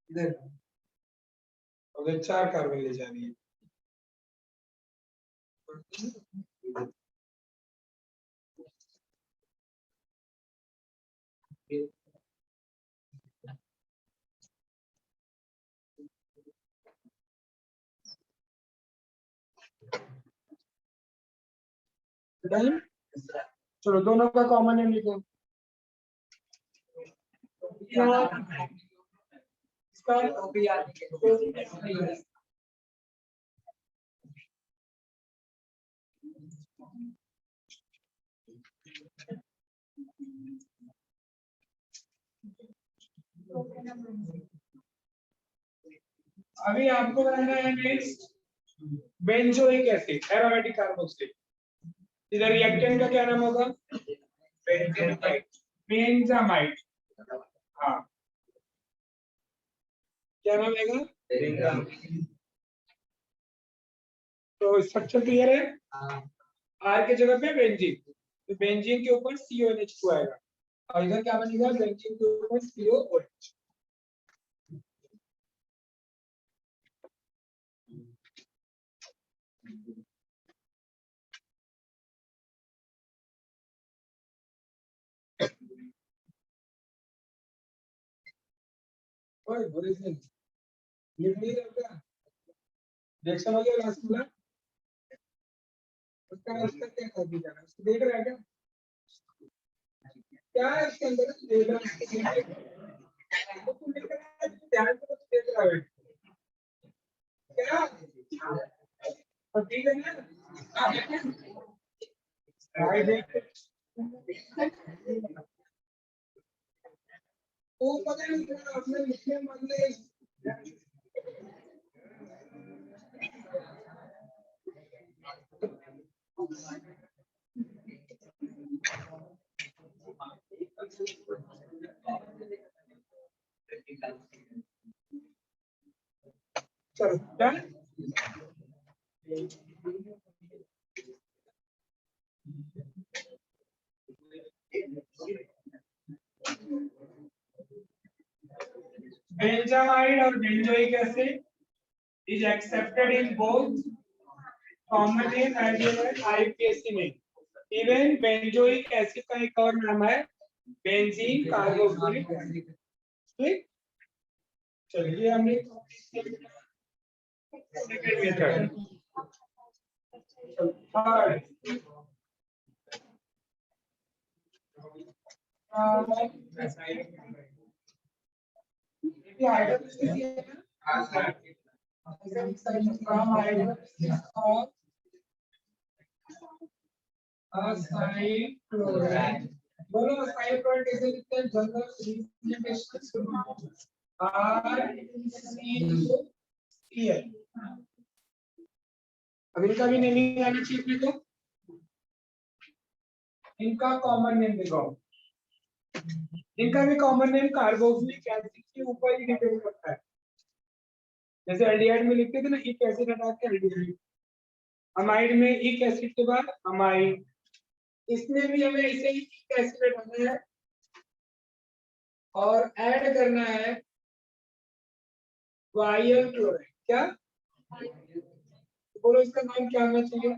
S1: इधर अगर 4 कार्बन ले जानी है। चलो दोनों का कॉमन नेम लिखो। अभी आपको बनाना है next benzoic acid aromatic carboxyl. इधर रिएक्टेंट का क्या नाम होगा? बेंजामाइड। हाँ, क्या नाम आएगा? तो स्ट्रक्चर क्लियर है? आर के जगह पे बेंजीन, तो बेंजीन के ऊपर CONH2 आएगा और इधर क्या बनेगा? बेंजीन के ऊपर COOH। ओए बोले से ये नहीं रहता रिएक्शन हो गया लास्ट में, उसका क्या कर दिया जाना, उसको देख रहा है क्या? क्या है इसके अंदर? देख रहा है तो तू देख रहा है, ध्यान से कुछ देख रहा है क्या? और ठीक है ना? राइट देख, तो पता नहीं क्या अपने लिखने मतलब चलो डन। बेंजामाइड और benzoic acid is accepted in both common name as well as IUPAC name. Even benzoic acid का एक और नाम है बेंजीन कार्बोक्सिलिक एसिड। ठीक, चलिए हमने सेकंड मेथड थर्ड ये हाइड्रोलिसिस है ना, from hydrolysis of acyl chloride। बोलो acyl chloride कैसे लिखते हैं? General representation RCOCl। अब इनका भी नेमिंग आना चाहिए अपने को, इनका कॉमन नेम देखो, इनका भी कॉमन नेम कार्बोक्सिलिक एसिड के ऊपर ही डिपेंड करता है। जैसे एल्डिहाइड में लिखते थे ना इक एसिड हटा के एल्डिहाइड, अमाइड में इक एसिड के बाद अमाइड, इसमें भी हमें इसे इक एसिड हटाना है और ऐड करना है वायल क्लोराइड। क्या बोलो इसका नाम क्या होना चाहिए?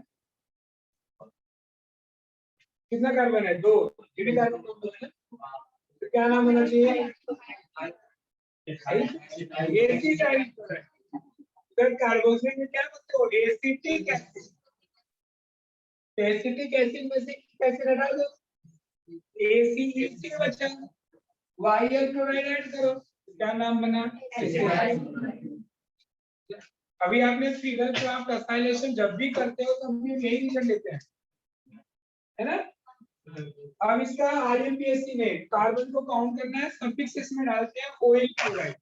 S1: कितना कार्बन है? 2, ये भी कार्बन कम है, तो क्या नाम होना चाहिए? Acetyl chloride. अगर कार्बोक्सिलिक में क्या बोलते हो? Acetic acid. एसिटिक एसिड में से कैसे हटा दो? ACEC बचा, वायल क्लोराइड ऐड करो, क्या नाम बना? अभी आपने फिगर क्राफ्ट असाइलेशन जब भी करते हो तो हम यही रीजन लेते हैं, है ना? अब इसका IUPAC में कार्बन को काउंट करना है, सफिक्स इसमें डालते हैं ओइल क्लोराइड,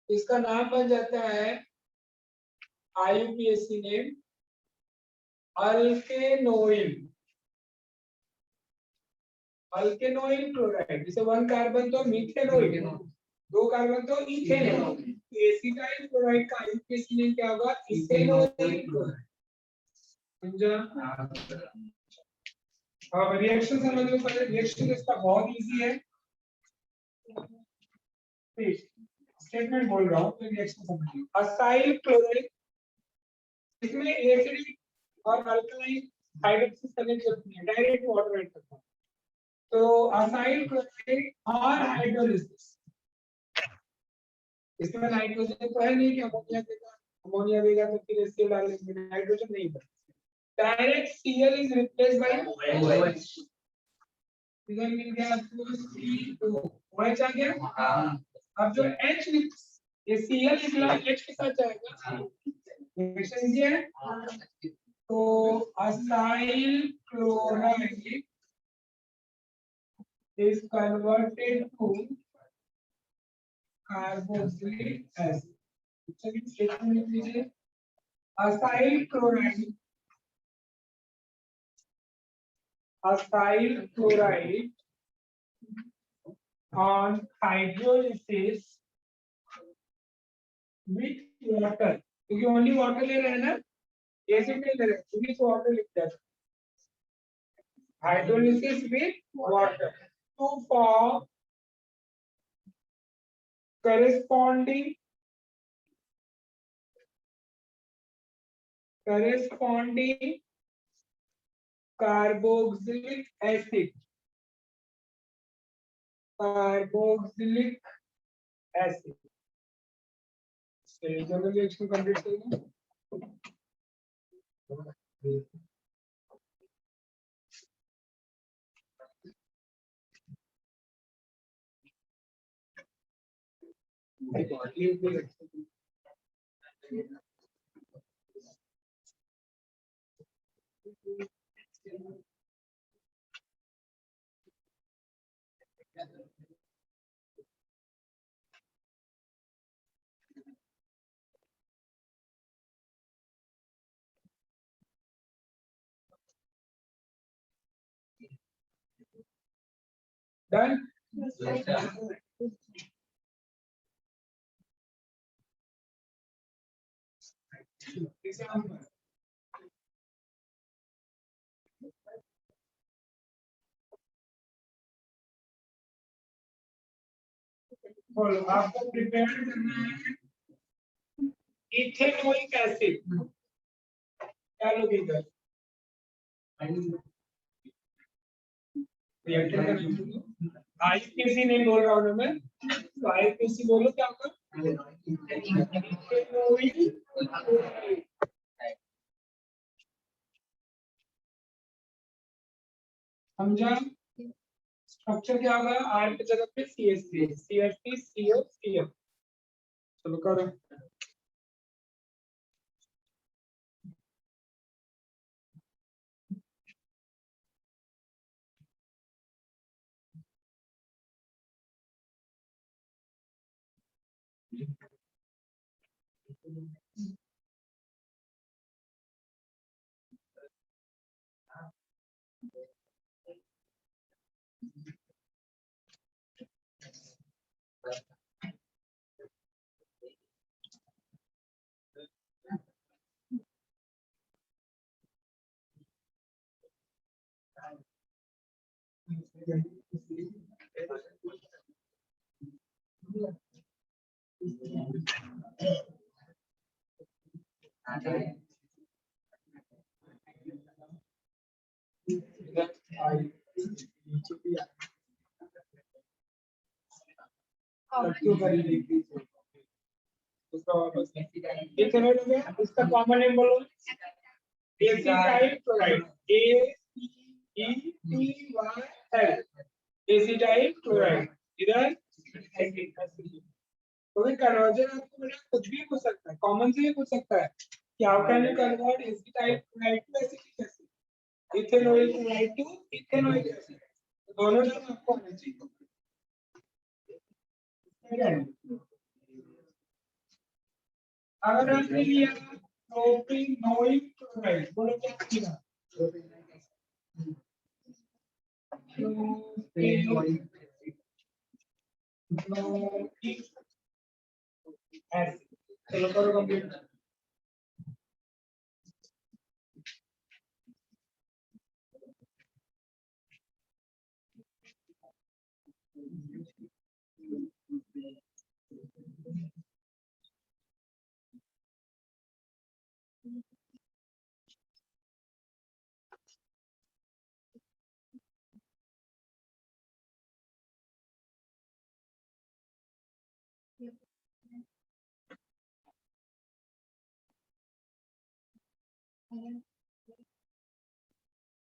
S1: इसका नाम बन जाता है IUPAC नेम अल्केनोइल। अल्केनोइल क्लोराइड, जैसे 1 कार्बन तो मीथेनोइल, 2 कार्बन तो इथेनोइल। एसिटाइल क्लोराइड का IUPAC नेम क्या होगा? इथेनोइल क्लोराइड। समझा? अब रिएक्शन समझ लो पहले, रिएक्शन इसका बहुत इजी है, स्टेटमेंट बोल रहा हूँ तो रिएक्शन समझिए। असाइल क्लोराइड, इसमें एसिडिक और अल्कलाइन हाइड्रोलिसिस करने की जरूरत नहीं है, डायरेक्ट वाटर ऐड करता है। तो असाइल क्लोराइड और हाइड्रोलिसिस, इसमें नाइट्रोजन तो है नहीं कि अमोनिया देगा, अमोनिया देगा तो फिर एसिड डालेंगे, नाइट्रोजन नहीं है, direct Cl is replaced by OH। इधर मिल गया आपको C2, OH आ गया। अब जो H ये Cl निकला, H के साथ जाएगा, रिएक्शन इजी है। तो acyl chloride is converted to carboxylic acid। चलिए स्टेटमेंट लिख लीजिए, acyl chloride acyl chloride on hydrolysis with water, क्योंकि ओनली वाटर ले रहे हैं ना, एसिड नहीं ले रहे, क्योंकि वाटर लिख दिया था। Hydrolysis with water to form corresponding carboxylic acid. Carboxylic acid. General reaction complete करेंगे। Done? बोलो, आपको प्रिपेयर करना है इथेनोइक एसिड। क्या लोगे इधर? आईपीसी नहीं बोल रहा हूँ मैं, तो आईपीसी बोलो क्या होगा? समझा? स्ट्रक्चर क्या होगा? आर की जगह पे CH3, CH3 CO CF। चलो करो। इसका कॉमन नेम बोलो। Acetyl chloride, ACETYL, acetyl chloride. इधर तो कन्वर्जन आपको बेटा कुछ भी पूछ सकता है, कॉमन से भी पूछ सकता है कि how can you convert acetyl chloride to acetic acid, ethanoyl chloride to ethanoic acid. दोनों टर्म आपको आने चाहिए। अगर आपने लिया प्रोपेनोइक क्लोराइड, बोलो क्या लिखा? Propanoic acid. चलो करो कंप्लीट।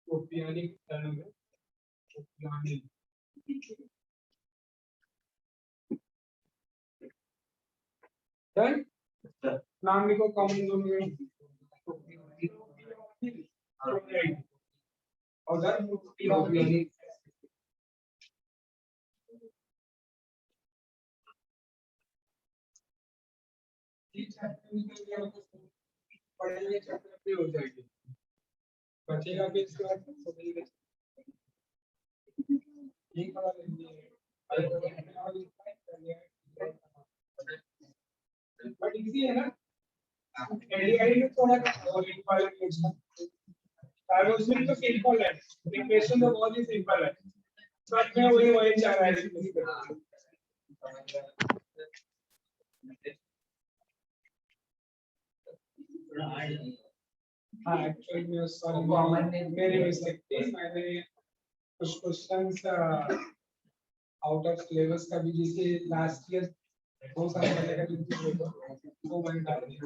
S1: प्रोपियोनिक टर्म है, प्रोपियोनिक। डन? नाम लिखो कॉमन दोनों में। और डन प्रोपियोनिक। पढ़ेंगे चैप्टर पे हो जाएगी, बचेगा भी इसके बाद। एक वाला लेंगे बट इजी है ना एडीआई में थोड़ा और एक वाला क्वेश्चन और उसमें तो सिंपल है इक्वेशन तो बहुत ही सिंपल है सब में वही चाह रहा है हाँ एक्चुअली मैं सॉरी मेरी मिस्टेक थी मैंने कुछ क्वेश्चंस आउट ऑफ सिलेबस का भी जैसे लास्ट ईयर 2 साल पहले का जो वो मैंने डाल दिया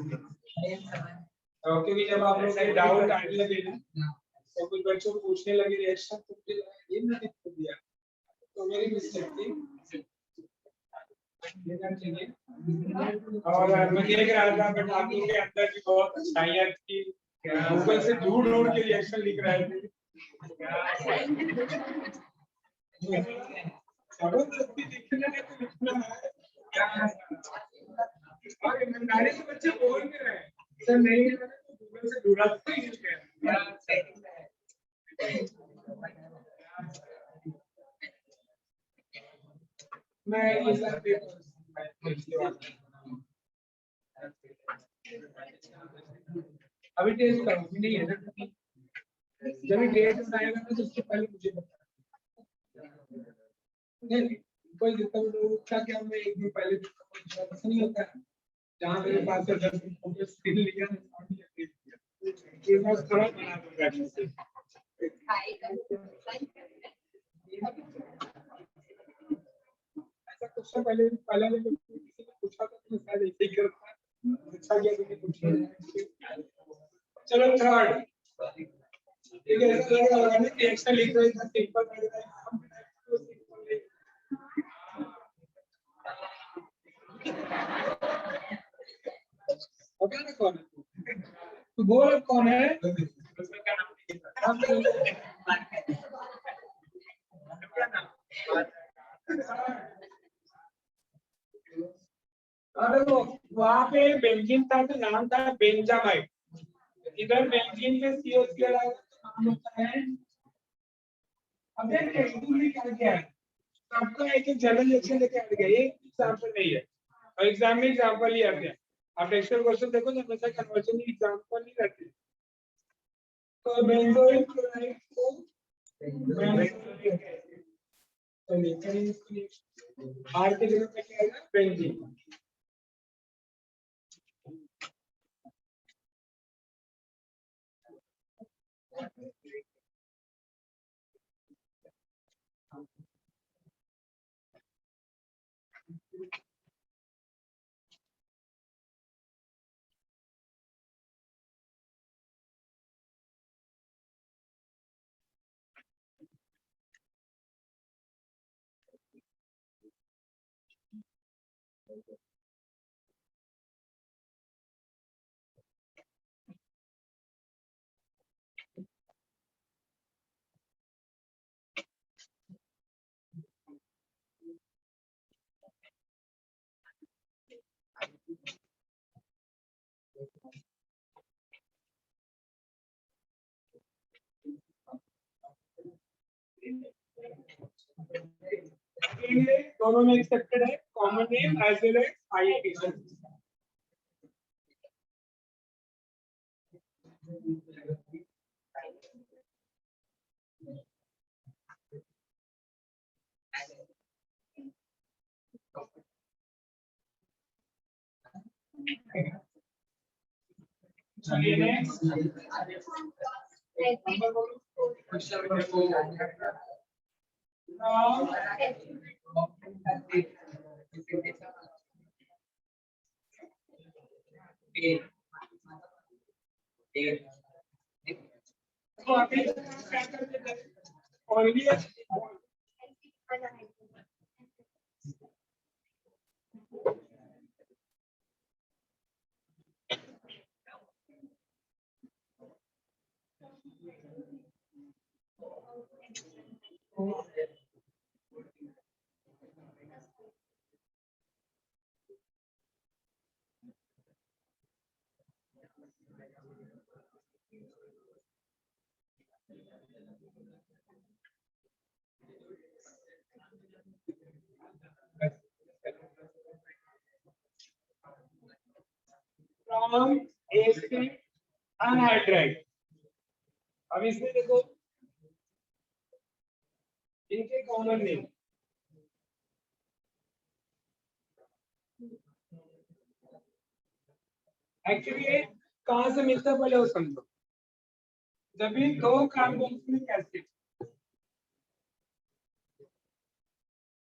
S1: क्योंकि जब आप लोग डाउट आने लगे ना तो कुछ बच्चों को पूछने लगे रिएक्शन तो मुझे लगा ये मैंने कर दिया तो मेरी मिस्टेक थी ये करना चाहिए और मैं देख रहा था बट आप लोगों के अंदर भी बहुत अच्छाइयाँ थी गूगल से ढूंढ ढूंढ के रिएक्शन लिख रहे थे जबरदस्ती लिखने में तो लिखना है और ईमानदारी से बच्चे बोल भी रहे हैं सर नहीं तो गूगल से ढूंढा तो ही मिल गया मैं ये सब अभी टेस्ट करूँ नहीं है ना जब डेट आएगा तो उससे पहले मुझे बता नहीं कोई दिक्कत नहीं क्या क्या मैं एक दिन पहले ऐसा नहीं होता है जहाँ मेरे पास 10 फोटो स्क्रीन लिया ये बस थोड़ा बना दूंगा अच्छे से ऐसा क्वेश्चन पहले पहले किसी ने पूछा था तो शायद ऐसे ही करता अच्छा किया तुमने पूछा चलो थर्ड ठीक है ऐसा लगेगा ना कि एक्स्ट्रा लिख रहे थे सिंपल लगेगा हम पता नहीं कौन है तू बोल कौन है उसका क्या नाम अरे वो वहाँ पे बेंजीन था तो नाम था बेंजामाइट इधर बेंजीन पे सीओ किया तो नाम होता है अब देखिए इसमें क्या क्या है आपका एक एक जनरल रिएक्शन लेके आ गया ये एग्जांपल नहीं है और एग्जाम में एग्जांपल ही आते हैं आप टेक्सचुअल क्वेश्चन देखो तो हमेशा कन्वर्जन ही एग्जांपल ही रहते हैं तो बेंजोइल क्लोराइड को तो लेकर आर के जगह पे क्या आएगा बेंजीन दोनों में एक्सेप्टेड है common name as well as ISN चलिए नेक्स्ट क्वेश्चन नंबर 4 तो अभी क्या करते हैं ओनली फ्रॉम एसिड अनहाइड्राइड। अब इसमें देखो इनके कॉमन नेम एक्चुअली ये कहाँ से मिलता है पहले वो समझो। जब भी दो कार्बोक्सिलिक एसिड,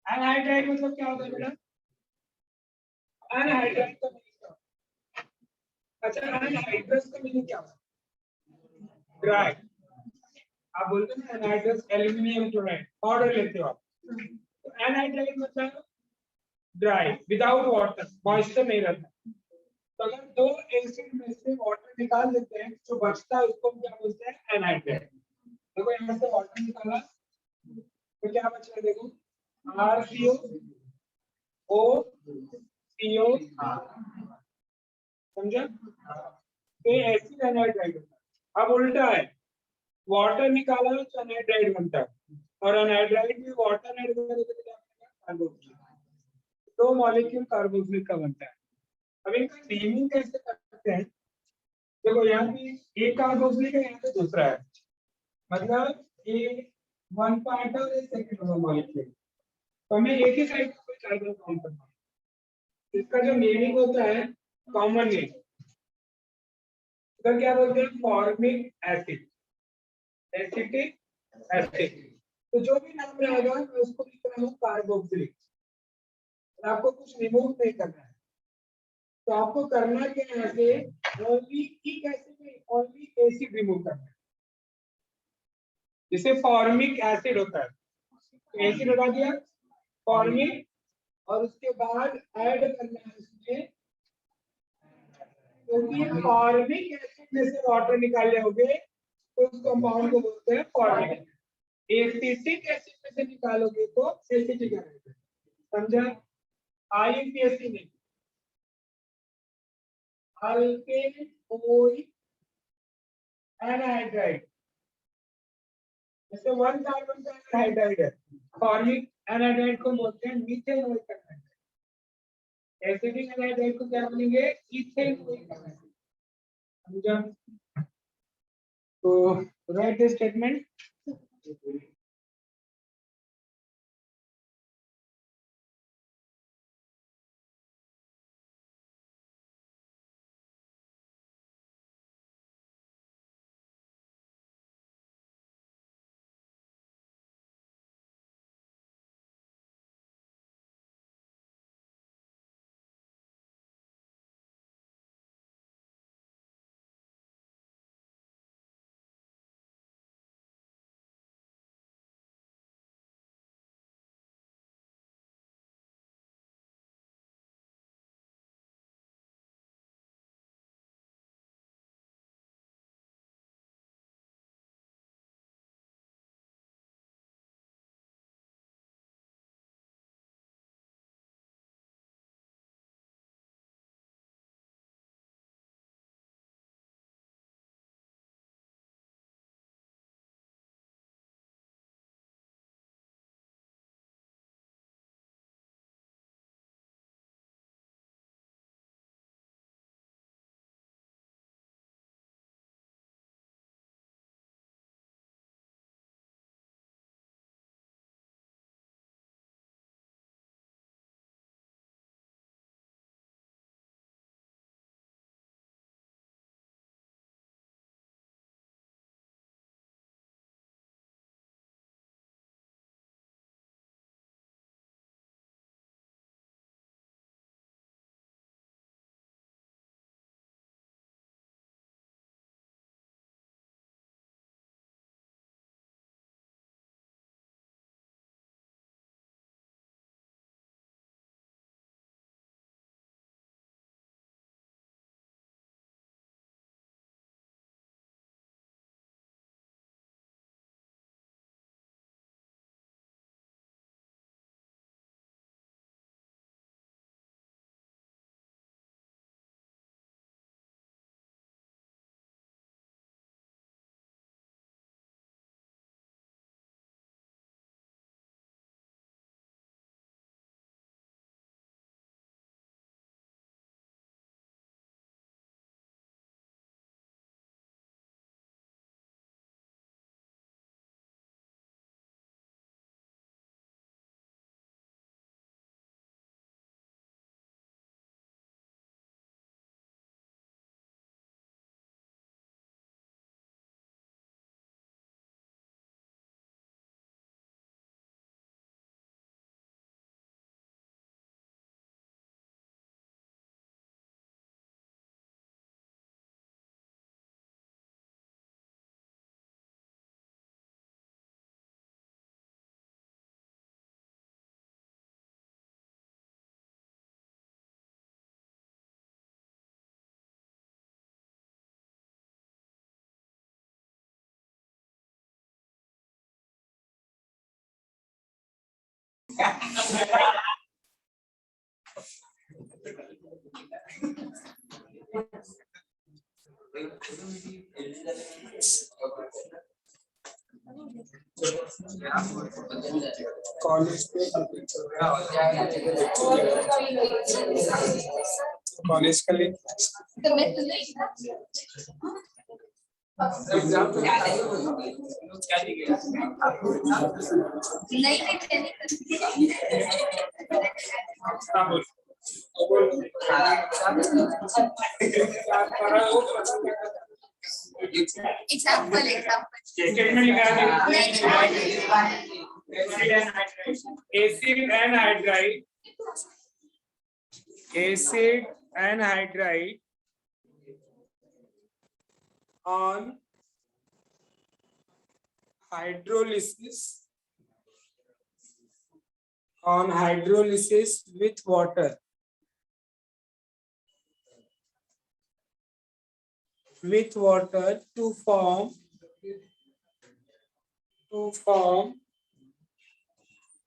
S1: अनहाइड्राइड मतलब क्या होता है बेटा? अनहाइड्राइड का मीनिंग क्या होता है? अच्छा, अनहाइड्रस का मीनिंग क्या होता है? ड्राई। आप बोलते हैं ना अनहाइड्रस एल्यूमिनियम क्लोराइड, पाउडर लेते हो आप, तो अनहाइड्राइड मतलब ड्राई, विदाउट वाटर, मॉइस्चर नहीं रहता। तो अगर दो एसिड में से वाटर निकाल देते हैं, जो बचता है उसको क्या बोलते हैं? एनहाइड्रेट। देखो यहाँ से वाटर निकाला तो क्या बचा? देखो RCO OCO, समझा? तो ये एसिड एनहाइड्राइड होता है। अब उल्टा है, वाटर निकाला तो एनहाइड्राइड बनता है, और एनहाइड्राइड में वाटर ऐड करेंगे तो क्या बनेगा? कार्बोक्सिलिक। दो मॉलिक्यूल कार्बोक्सिलिक का बनता है। अब इनका नेमिंग कैसे करते हैं? देखो यहाँ पे एक कार्बोक्सिलिक है, यहाँ पे दूसरा है, मतलब ये वन पार्ट और एक सेकंड मॉलिक्यूल, तो हमें एक ही साइड का कोई कार्बन काउंट करना है। इसका जो नेमिंग होता है कॉमन नेम, इसका क्या बोलते हैं? Formic acid, acetic acid. तो जो भी नाम रहेगा मैं उसको लिख रहा हूँ कार्बोक्सिलिक। आपको कुछ रिमूव नहीं करना है, तो आपको करना क्या है? यहाँ से ओनली एक एसिड में ओनली एसिड रिमूव करना है, जिसे फॉर्मिक एसिड होता है। तो एसिड हटा दिया, फॉर्मिक, और उसके बाद ऐड करना है उसमें, क्योंकि फॉर्मिक एसिड में से वाटर निकाले होगे तो उस कंपाउंड को बोलते हैं फॉर्मिक। एसिटिक एसिड में से निकालोगे तो एसिटिक एसिड। समझा? IUPAC में अल्केन ओइक एनहाइड्राइड, जैसे वन कार्बन का एनहाइड्राइड है, फॉर्मिक एनहाइड्राइड को बोलते हैं methane oic anhydride. Acidic anhydride को क्या बोलेंगे? Ethane oic anhydride. समझा? तो write this statement. College college का link
S2: example
S1: acid anhydride on hydrolysis with water to form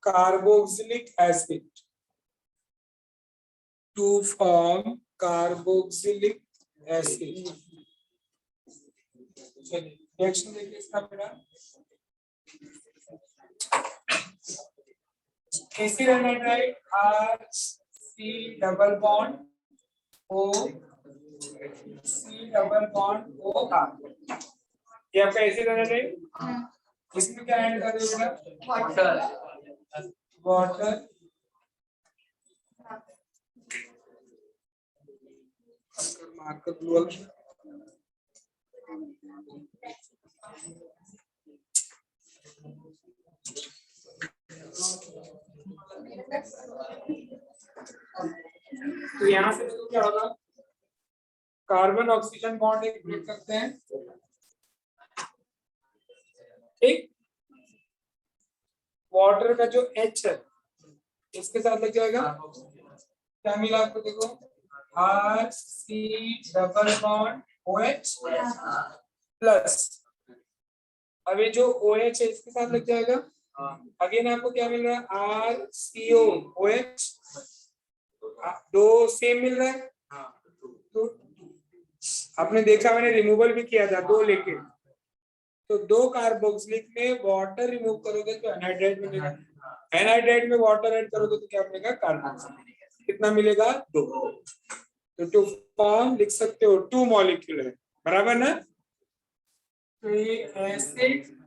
S1: carboxylic acid. चलिए रिएक्शन देखिए इसका बेटा। Acid anhydride C double bond O R। ये आपका एसिड एनाइड्राइड। इसमें क्या ऐड कर देगा? वाटर मार्कर ग्लू तो यहाँ से देखो क्या होगा, कार्बन ऑक्सीजन बॉन्ड एक ब्रेक करते हैं, ठीक। वाटर का जो H है इसके साथ लग जाएगा, क्या मिला आपको? देखो RC double bond OH plus, अब ये जो OH है इसके साथ लग जाएगा, अगेन आपको क्या मिल रहा है? RCO OH, दो सेम मिल रहा है। तो आपने देखा मैंने रिमूवल भी किया था दो लेके, तो दो कार्बोक्सिलिक में वाटर रिमूव करोगे तो एनहाइड्राइड मिलेगा, एनहाइड्राइड में वाटर ऐड करोगे तो क्या मिलेगा? कार्बोक्सिलिक। कितना मिलेगा? 2। तो टू फॉर्म लिख सकते हो 2 मॉलिक्यूल है, बराबर ना? तो ये acid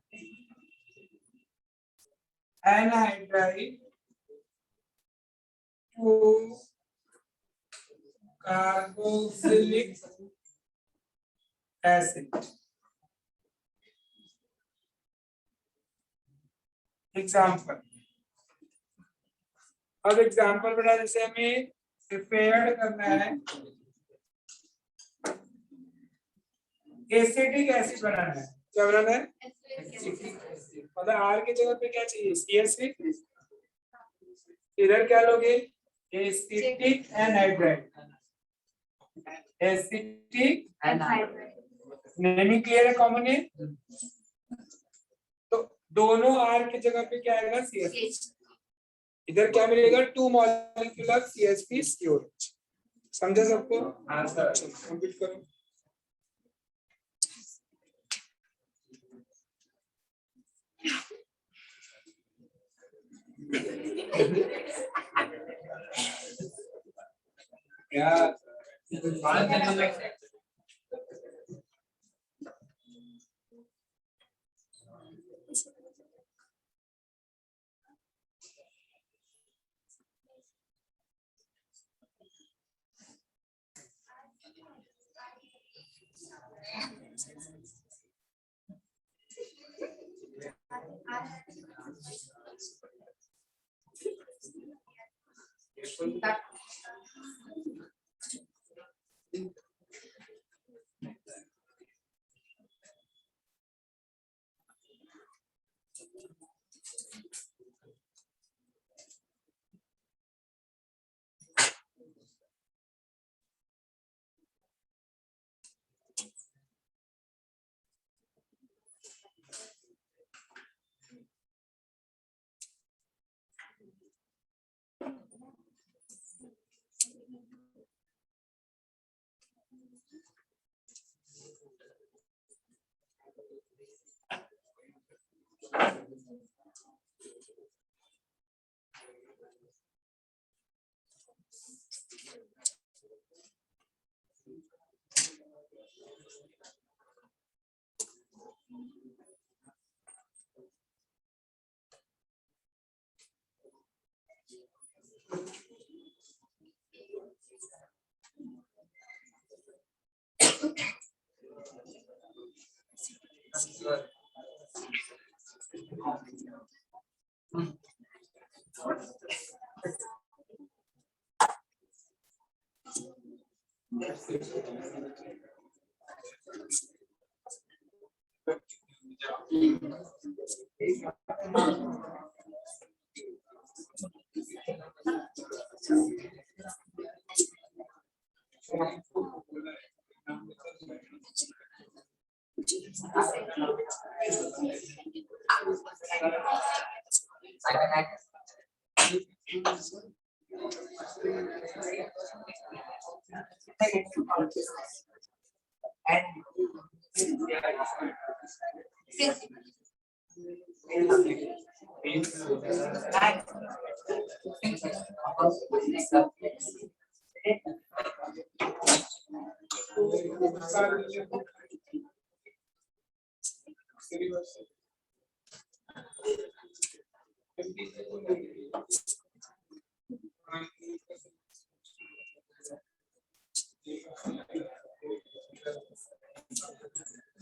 S1: anhydride to carboxylic acid. Example, अब एग्जाम्पल बेटा जैसे हमें प्रिपेयर्ड करना है, एसिटिक एसिड बनाना है, क्या बनाना है? मतलब R की जगह पे क्या चाहिए? CH3। इधर क्या लोगे? Acetic anhydride, acetic naming clear है? कॉमन है, तो दोनों R की जगह पे क्या आएगा? CH3। इधर क्या मिलेगा? 2 मॉलिक्यूल ऑफ CH3COH। समझा सबको? हाँ सर। कंप्लीट करो। यार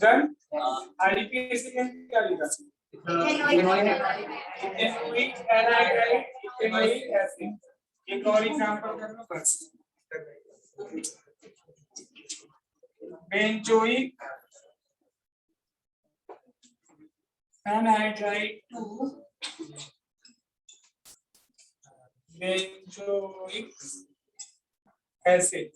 S1: Done? IUPAC में क्या लिखा? एसिड। एक और एग्जांपल कर लो बस। Benzoic anhydride 2 benzoic acid.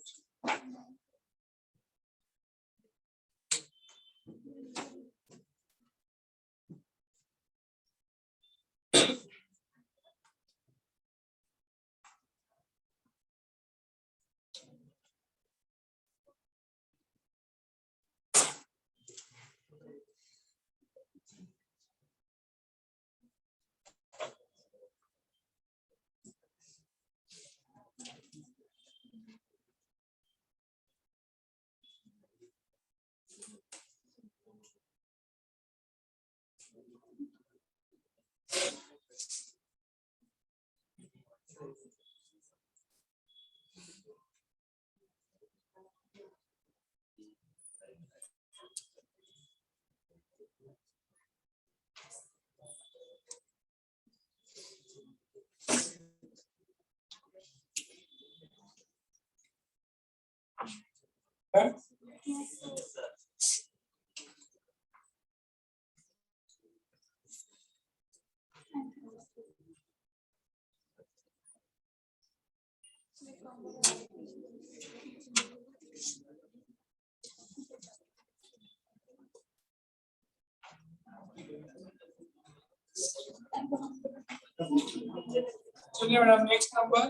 S1: चलिए madam next number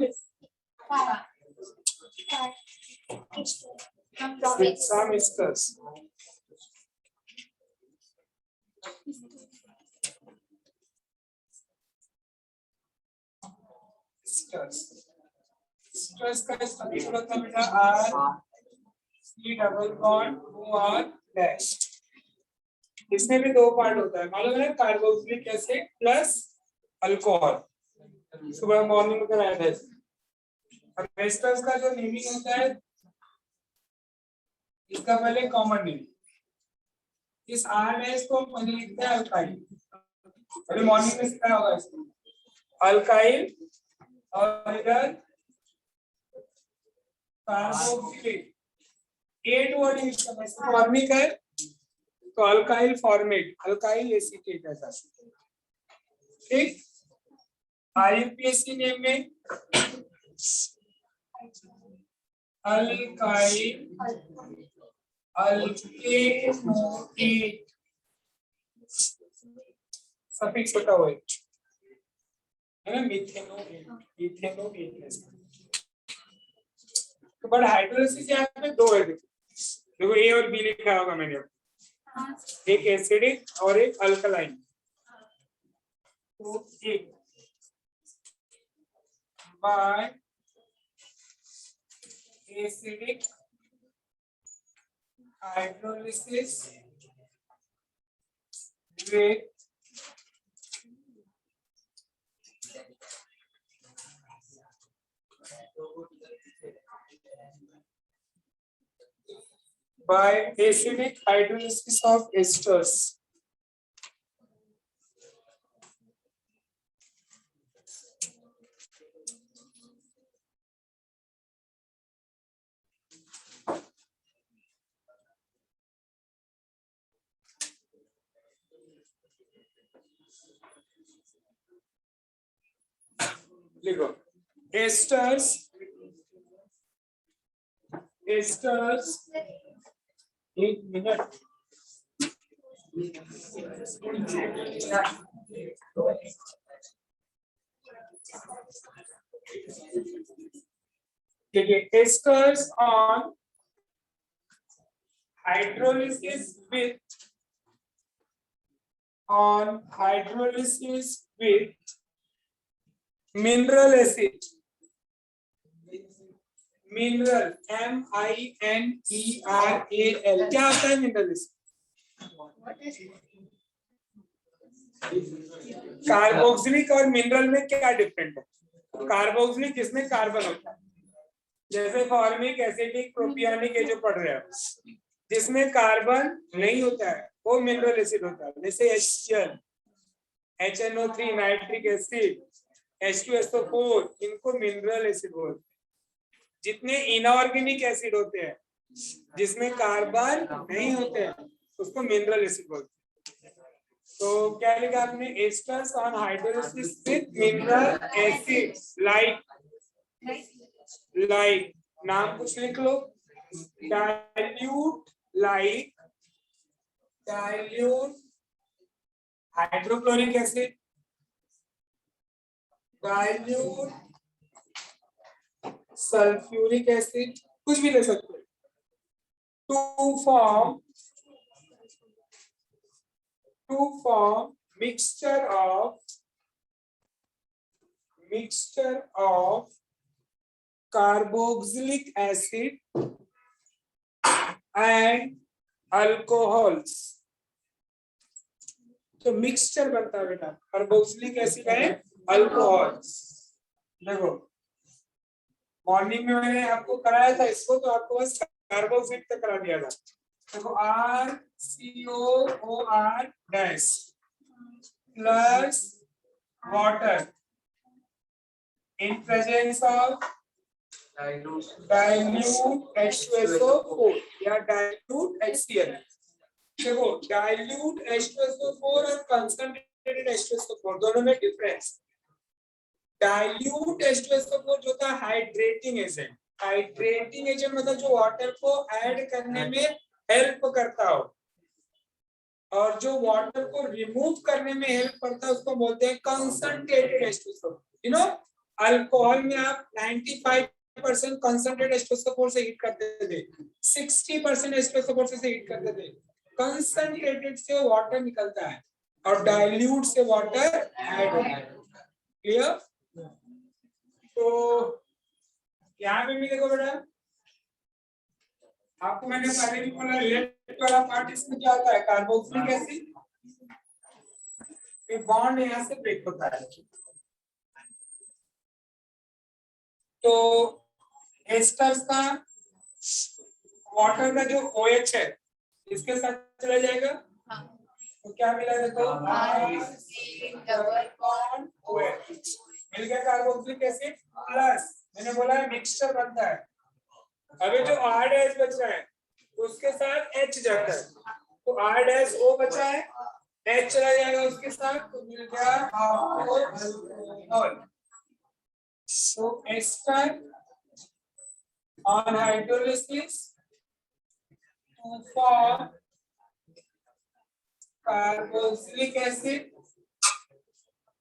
S1: some esters esters का स्ट्रक्चर होता है बेटा R C double bond O R dash. इसमें भी दो पार्ट होता है मालूम है कार्बोक्सिलिक एसिड प्लस अल्कोहल। सुबह मॉर्निंग में कराया था। अब एस्टर्स का जो नेमिंग होता है इसका पहले कॉमन नेम इस आर डैश को पहले लिखते हैं अल्काइल। पहले मॉर्निंग में सिखाया होगा इसको अल्काइल और इधर कार्बोक्सिलिक 8 वर्ड यूज करना है इसको फॉर्मिक है तो अल्काइल फॉर्मेट अल्काइल एसीटेट ऐसा ठीक। आईयूपीएसी नेम में अल्काइल अल्केनोएट सफिक्स होता हुआ है ना मिथेनोएट इथेनोएट। तो बट हाइड्रोलिसिस यहाँ पे दो है देखो ए और बी लिखा होगा मैंने एक एसिडिक और एक अल्कलाइन। तो एक by acidic hydrolysis with by acidic hydrolysis of esters लिखो एस्टर्स एक मिनट देखिए esters on hydrolysis with mineral acid, mineral MINERAL, क्या होता है मिनरल एसिड? कार्बोक्सिलिक और मिनरल में क्या डिफरेंट है? कार्बोक्सिलिक इसमें कार्बन होता है, जैसे फॉर्मिक, एसिडिक, प्रोपियोनिक ये जो पढ़ रहे हो, जिसमें कार्बन नहीं होता है वो मिनरल एसिड होता है, जैसे HCl, HNO3, nitric acid, H2SO4, इनको मिनरल एसिड बोलते हैं। जितने इनऑर्गेनिक एसिड होते हैं जिसमें कार्बन नहीं होते हैं उसको मिनरल एसिड बोलते हैं। तो क्या लिखा आपने? Esters on hydrolysis with mineral acid like नाम कुछ लिख लो, dilute hydrochloric acid, dilute sulphuric acid, कुछ भी ले सकते हो, to form mixture of carboxylic acid and alcohols। तो मिक्सचर बनता है बेटा कार्बोक्सिलिक एसिड है अल्कोहल्स। देखो मॉर्निंग में मैंने आपको कराया था इसको, तो आपको बस कार्बोक्सिलिक तक करा दिया था। देखो RCOOR dash plus water in presence of dilute H2SO4 या dilute HCl। देखो dilute H2SO4 और concentrated H2SO4 दोनों में डिफरेंस। dilute H2SO4 जो था हाइड्रेटिंग एजेंट, मतलब जो वाटर को ऐड करने में हेल्प करता हो, और जो वाटर को रिमूव करने में हेल्प करता है उसको बोलते हैं concentrated H2SO4। You know alcohol में आप 95% कंसंट्रेटेड H2SO4 से हीट करते थे, 60% H2SO4 से हीट करते थे। कंसंट्रेटेड से वाटर निकलता है और डाइल्यूट से वाटर ऐड होता है। क्लियर? तो यहाँ पे भी देखो बेटा, आपको मैंने पहले भी बोला लेफ्ट वाला पार्ट इसमें क्या होता है? कार्बोक्सिलिक एसिड, ये बॉन्ड यहाँ से ब्रेक होता है। तो एस्टर्स का वाटर का जो OH है इसके साथ चला जाएगा, तो क्या मिला? देखो OH मिल गया कार्बोक्सिलिक एसिड प्लस, मैंने बोला है मिक्सचर बनता है। अभी जो R डैश बचा है उसके साथ H जाता है, तो R डैश O बचा है, H चला जाएगा उसके साथ, तो मिल गया alcohol. So ester on hydrolysis to form carboxylic acid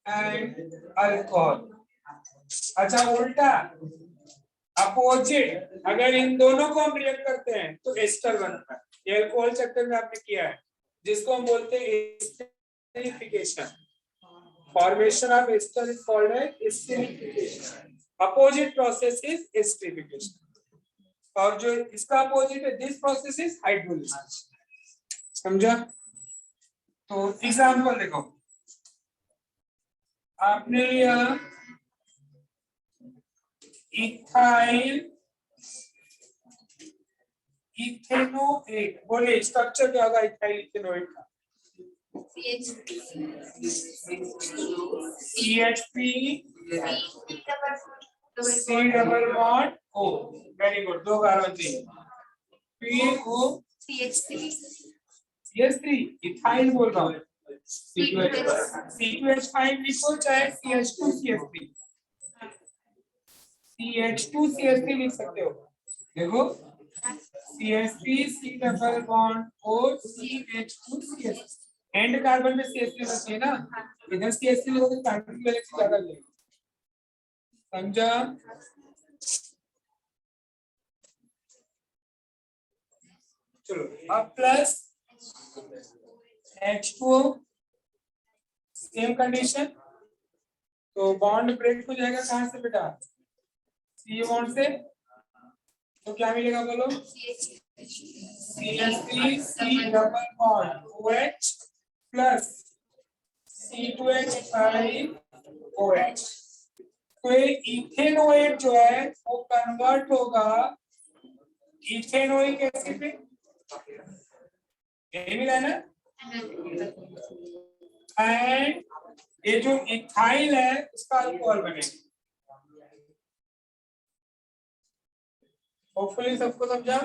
S1: and alcohol। अच्छा उल्टा अपोजिट, अगर इन दोनों को हम रिएक्ट करते हैं तो एस्टर बनता है। ये अल्कोहल चैप्टर में आपने किया है, जिसको हम बोलते हैं esterification. Formation of ester is called esterification. Opposite process is esterification, और जो इसका अपोजिट है दिस प्रोसेस इज हाइड्रोलिसिस। समझा? तो एग्जांपल देखो, आपने लिया इथाइल इथेनोएट, बोलिए स्ट्रक्चर क्या होगा इथाइल इथेनोएट का? CHP C double bond O, very good, 2 carbon चाहिए, फिर O CH3 इथाइल बोल रहा हूँ, C2H5 लिखो चाहे CH2CH3 CH2CH3 लिख सकते हो। देखो CH3 C डबल बॉन्ड और CH2CH एंड कार्बन में CH3 बची है ना, इधर CH3 लिखो तो कार्बन की वैलेंसी ज्यादा लगेगी, समझा? चलो अब प्लस H2O सेम कंडीशन, तो बॉन्ड ब्रेक हो जाएगा कहां से बेटा? C बॉन्ड से, तो क्या मिलेगा बोलो? CH3 C double bond OH plus C2H5 OH, तो ये इथेनोएट जो है वो कन्वर्ट होगा इथेनोइक एसिड में, यही मिला ना? एंड ये जो इथाइल है उसका अल्कोहल बनेगा। होपफुली सबको समझा?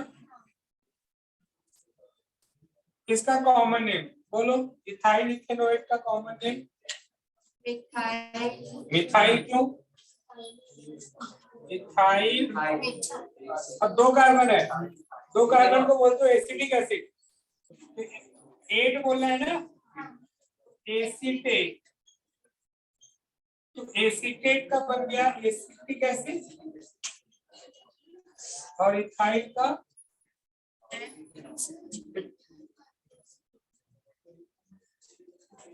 S1: इसका कॉमन नेम बोलो, इथाइल इथेनोएट का कॉमन नेम मिथाइल। क्यों इथाइल? अब दो कार्बन है, दो कार्बन को बोलते हो एसिटिक एसिड, एट बोलना है ना, एसीटेट, तो एसीटेट का बन गया एसिटिक एसिड और इथाइल का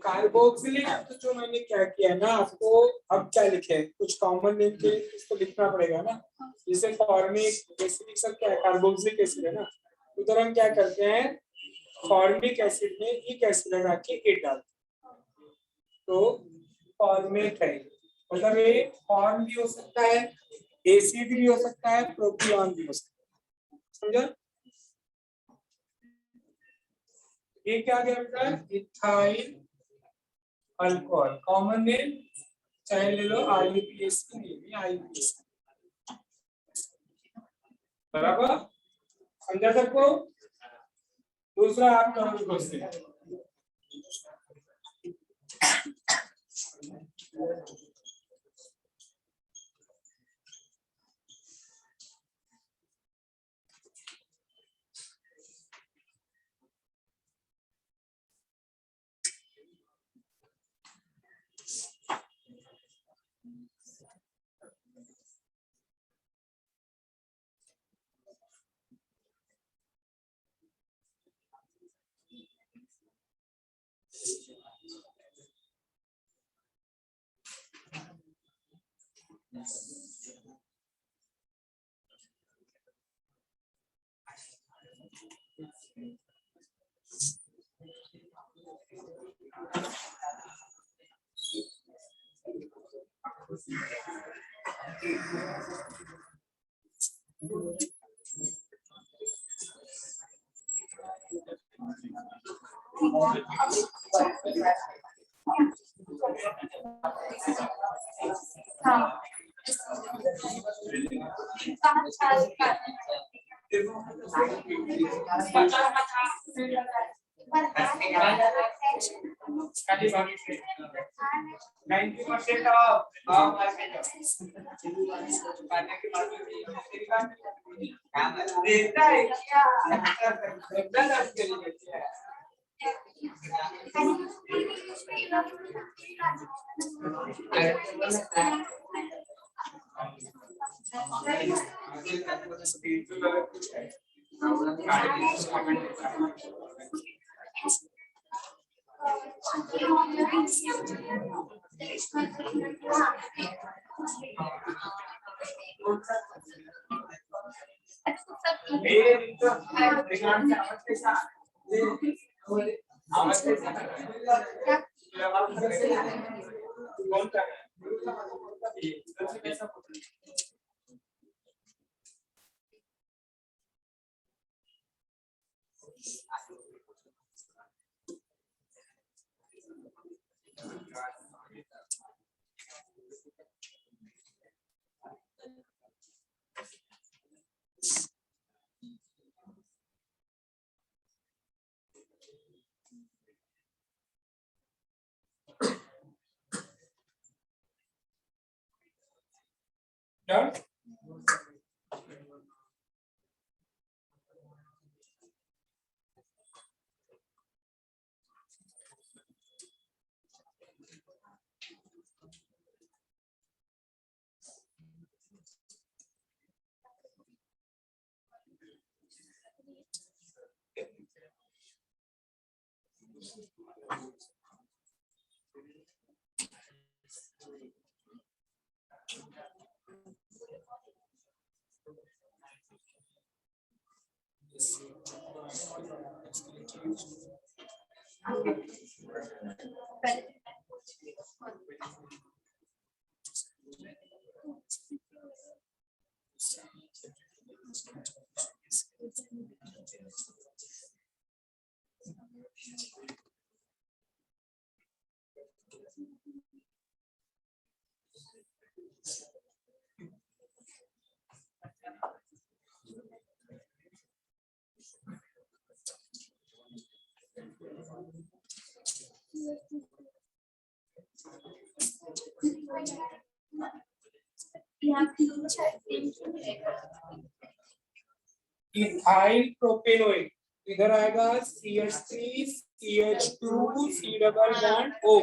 S1: कार्बोक्सिलिक। तो जो मैंने क्या किया ना आपको, अब क्या लिखे, कुछ कॉमन नेम के इसको लिखना पड़ेगा ना, जैसे फॉर्मिक एसिडिक सब क्या है, कार्बोक्सिलिक एसिड है ना, उधर हम क्या करते हैं फॉर्मिक एसिड में एक एसिड लगा के एट डालते हैं, तो फॉर्मेट है, मतलब ये फॉर्म भी हो सकता है, एसिड भी हो सकता है, प्रोपियन भी हो सकता है, समझा? ये क्या गया बेटा? इथाइल अल्कोहल, कॉमन नेम चाहे ले लो IUPAC की नेम है IUPAC, बराबर? समझा सबको? दूसरा आप करोगे क्वेश्चन, Done? इथाइल प्रोपेनोइक इधर आएगा CH3 CH2 C double bond O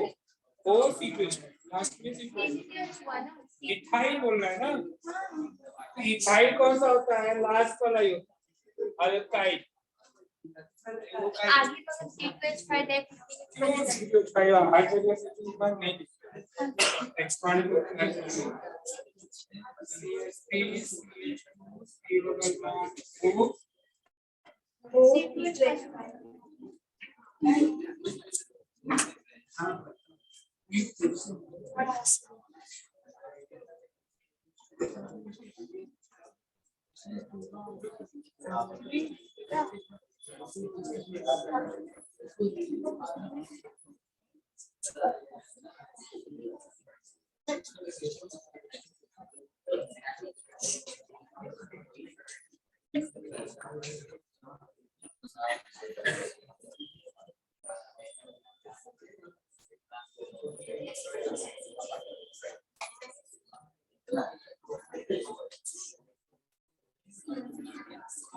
S1: O sequence last में सीक्वेंस इथाइल बोलना है ना। इथाइल कौन सा होता है लास्ट वाला ही अल्काइल
S2: आगे तो सीक्वेंस फाइल है
S1: क्यों सीक्वेंस फाइल हर जगह से चीज बात नहीं एक्सपांड करना CH3 CH2 C double bond O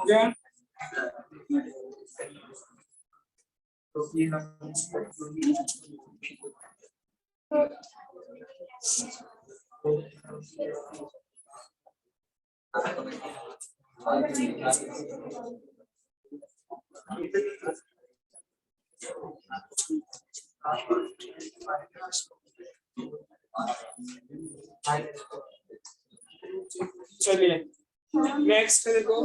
S1: क्या चलिए नेक्स्ट देखो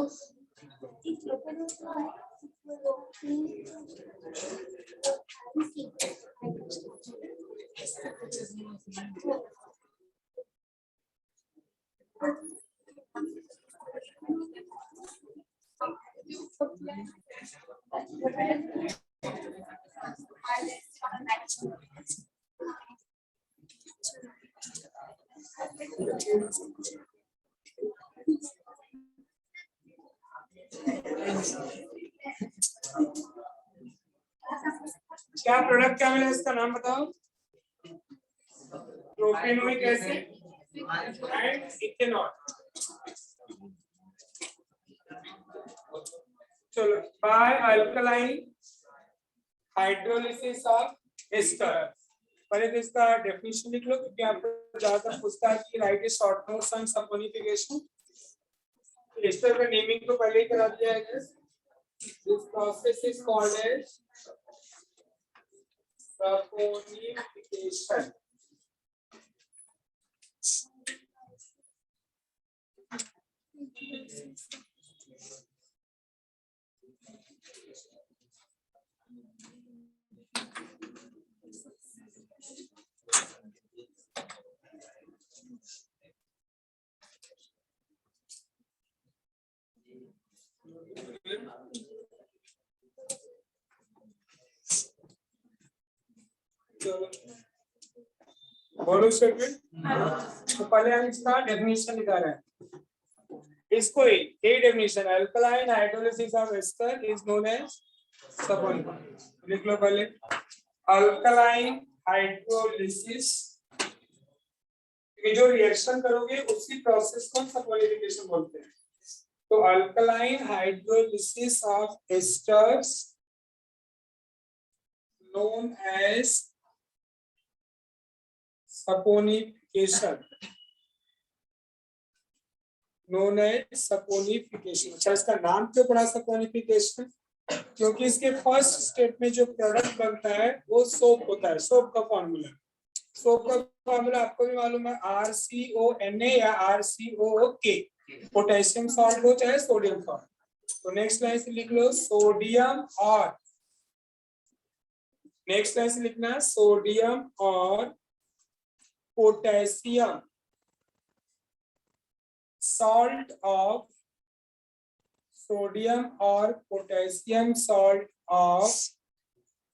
S1: क्या प्रोडक्ट क्या मिला इसका नाम बताओ प्रोपेनोइक एसिड एंड इथेनॉल। चलो by alkaline hydrolysis of ester पहले तो इसका डेफिनेशन लिख लो क्योंकि आपको ज्यादा पूछता है कि write a short notes on saponification. Ester का नेमिंग तो पहले ही करा दिया है। This process is called as saponification। बोलो स्टेटमेंट तो पहले हम इसका डेफिनेशन निकाल रहे हैं। इसको एक definition alkaline hydrolysis of ester is known as saponification. लिख लो पहले अल्कलाइन हाइड्रोलिसिस ये जो रिएक्शन करोगे उसी प्रोसेस को सपोनिफिकेशन बोलते हैं। तो alkaline hydrolysis of esters known as saponification, known as saponification। अच्छा, इसका नाम क्यों पड़ा सपोनिफिकेशन? क्योंकि इसके फर्स्ट स्टेप में जो प्रोडक्ट बनता है वो सोप होता है। सोप का फॉर्मूला, सोप का फॉर्मूला आपको भी मालूम है, RCONA या RCOOK। पोटेशियम सॉल्ट हो चाहे सोडियम सॉल्ट। तो नेक्स्ट लाइन से लिख लो सोडियम और, नेक्स्ट लाइन से लिखना सोडियम और पोटेशियम सॉल्ट ऑफ, सोडियम और potassium salt of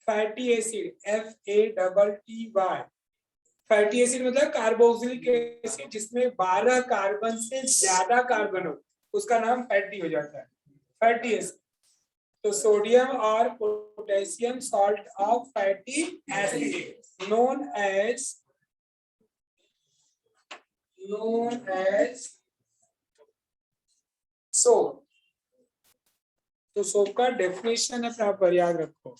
S1: fatty acid, FATTY। Fatty acid मतलब कार्बोक्सिलिक एसिड जिसमें 12 कार्बन से ज्यादा कार्बन हो, उसका नाम फैटी हो जाता है, फैटी एसिड। तो सोडियम और potassium salt of fatty acid known as soap. तो सोप का डेफिनेशन है, प्रॉपर याद रखो,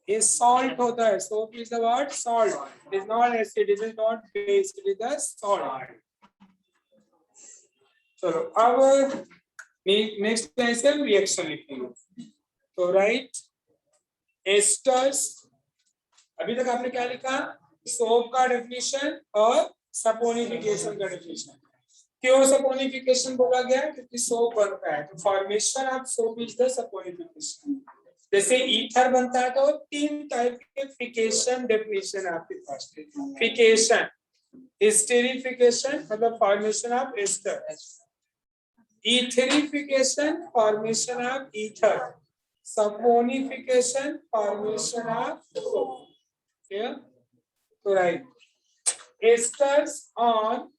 S1: ये सॉल्ट होता है। Soap is the word salt, it is not acid, it is not base, it is the salt. चलो अब नेक्स्ट लाइन से हम रिएक्शन लिखेंगे। तो राइट एस्टर्स, अभी तक आपने क्या लिखा? सोप का डेफिनेशन और सपोनिफिकेशन का डेफिनेशन। क्यों सपोनिफिकेशन बोला गया? क्योंकि सोप बनता है, तो formation of soap is the saponification. जैसे ईथर बनता है तो 3 टाइप के फिकेशन डेफिनेशन है आपके पास। फिकेशन, एस्टेरिफिकेशन मतलब formation of ester, etherification formation of ether, saponification formation of soap. Clear? तो राइट एस्टर्स ऑन,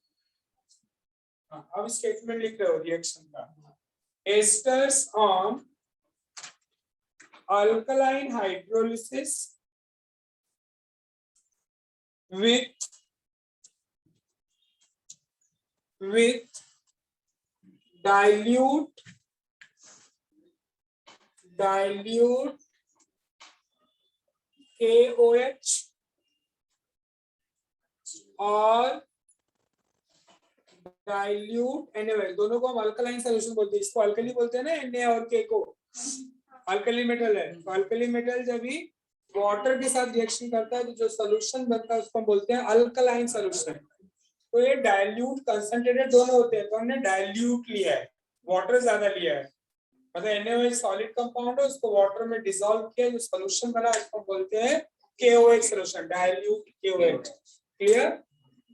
S1: अब स्टेटमेंट लिख रहे हो रिएक्शन का, esters on alkaline hydrolysis with dilute KOH और dilute NaOH, दोनों को हम अल्कलाइन सोल्यूशन बोलते हैं। इसको अल्कली बोलते हैं ना, Na और K को। अल्कली मेटल है, तो अल्कली मेटल जब भी वाटर के साथ रिएक्शन करता है तो जो सोल्यूशन बनता है उसको हम बोलते हैं अल्कलाइन सोल्यूशन। तो ये डाइल्यूट कंसंट्रेटेड दोनों होते हैं, तो हमने डाइल्यूट लिया है, वाटर ज्यादा लिया है, मतलब NaOH सॉलिड कंपाउंड है, उसको वाटर में डिसॉल्व किया, जो सोल्यूशन बना उसको बोलते हैं KOH solution, dilute KOH। Clear?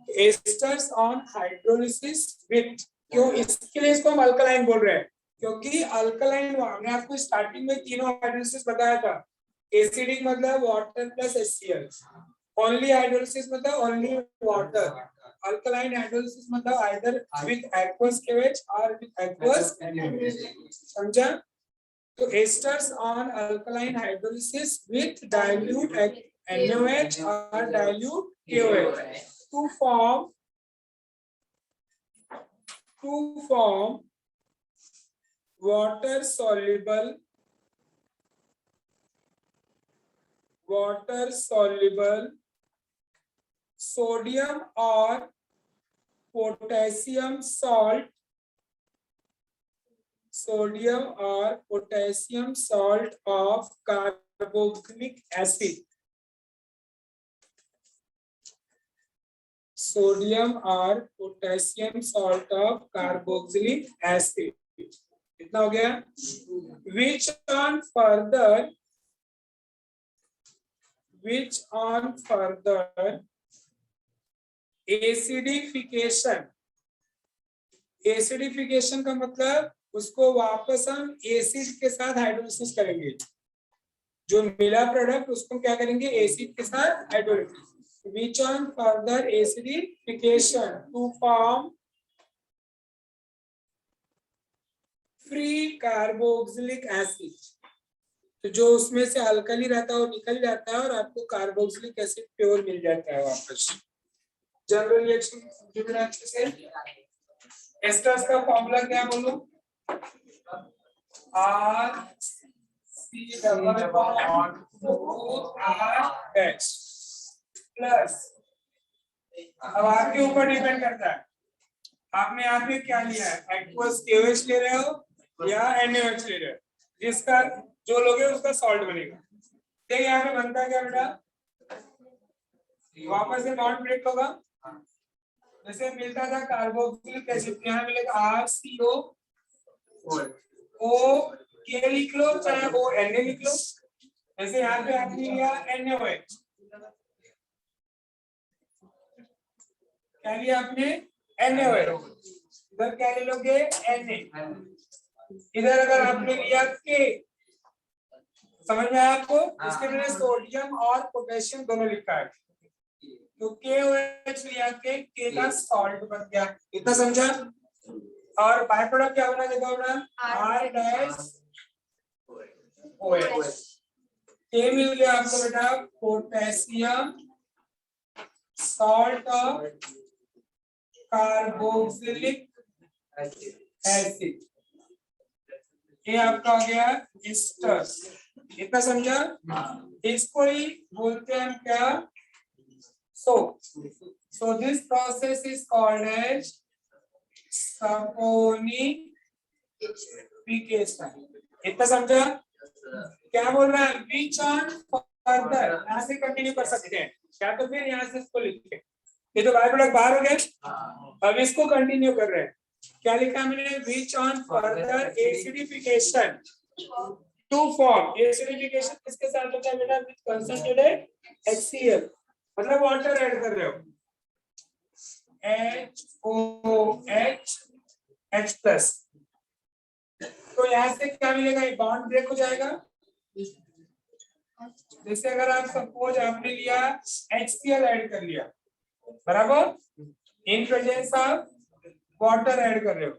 S1: Asters on hydrolysis with, क्यों इसके लिए इसको हम अल्कलाइन बोल रहे हैं? क्योंकि अल्कलाइन, हमने आपको स्टार्टिंग में तीनों हाइड्रोलिसिस बताया था। एसिडिक मतलब water plus HCl, only hydrolysis मतलब ओनली वाटर, अल्कलाइन हाइड्रोलिसिस मतलब आइदर विद एक्वस KOH और विद एक्वस NaOH। समझा? तो esters on alkaline hydrolysis with dilute NaOH और dilute KOH to form water soluble sodium और potassium salt, of carboxylic acid, sodium और potassium salt of carboxylic acid. कितना हो गया? which on further acidification का मतलब उसको वापस हम एसिड के साथ हाइड्रोलिसिस करेंगे, जो मिला प्रोडक्ट उसको क्या करेंगे? एसिड के साथ hydrolysis. which on further acidification to form free carboxylic acid, तो जो उसमें से अल्कली रहता है वो निकल जाता है और आपको कार्बोक्सिलिक एसिड प्योर मिल जाता है वापस। जनरल रिएक्शन अच्छे से। एस्टर्स का फॉर्मूला क्या बोलो? R C double bond R dash plus, अब आपके ऊपर डिपेंड करता है आपने यहाँ पे क्या लिया है, एक्वस KOH ले रहे हो या NaOH ले रहे हो, जिसका जो लोगे उसका सॉल्ट बनेगा। देखिए यहाँ पे बनता है क्या बेटा, वापस से बॉन्ड ब्रेक होगा, जैसे मिलता था कार्बोक्सिलिक एसिड, यहाँ मिलेगा RCO O K लिख लो चाहे O Na लिख लो, जैसे यहाँ पे आपने लिया NaOH, क्या लिया आपने NaOH, इधर क्या ले लोगे Na, इधर अगर आपने लिया K, समझ में आया आपको, इसके मैंने सोडियम और पोटेशियम दोनों लिखा है, तो KOH लिया के का सॉल्ट बन गया, इतना समझा। और बाय प्रोडक्ट क्या बना देखो अपना R डैश OH, के मिल गया आपको बेटा potassium salt of carboxylic acid, ये आपका हो गया एस्टर्स, इतना समझा। इसको ही बोलते हैं हम क्या, soap. So this process is called as saponification, इतना समझा। क्या बोल रहा है, which on further, यहाँ से कंटिन्यू कर सकते हैं या तो फिर यहाँ से इसको लिखते हैं, ये तो बाय प्रोडक्ट बाहर हो गया, अब इसको कंटिन्यू कर रहे हैं, क्या लिखा मैंने, which on further acidification to form, acidification किसके साथ होता है बेटा, with concentrated HCl, मतलब वाटर ऐड कर रहे हो, HOH H प्लस, तो यहाँ से क्या मिलेगा, ये बॉन्ड ब्रेक हो जाएगा। जैसे अगर आप सपोज आपने लिया HCl ऐड कर लिया, बराबर, इन प्रेजेंस ऑफ वाटर ऐड कर रहे हो,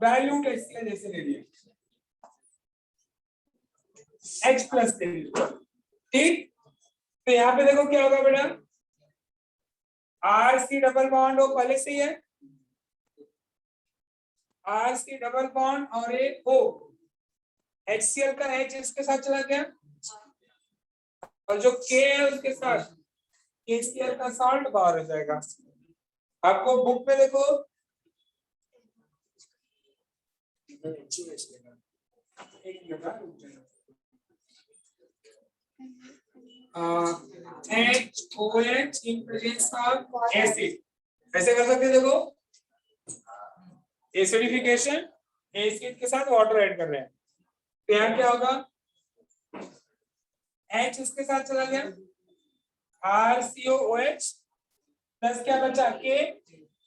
S1: वैल्यूड HCl जैसे ले लिया, H प्लस ले लिया, ठीक। तो यहाँ पे देखो क्या होगा बेटा, RC डबल बॉन्ड हो पहले से ही है, RC डबल बॉन्ड और एक O, HCl का H इसके साथ चला गया, और जो K है उसके साथ KCl का सॉल्ट बाहर हो जाएगा। आपको बुक में देखो, HOH in presence of acid, ऐसे कर सकते देखो, एसिडिफिकेशन, एसिड के साथ वाटर ऐड कर रहे हैं, तो यहाँ क्या होगा, H इसके साथ चला गया, RCOOH प्लस क्या बचा,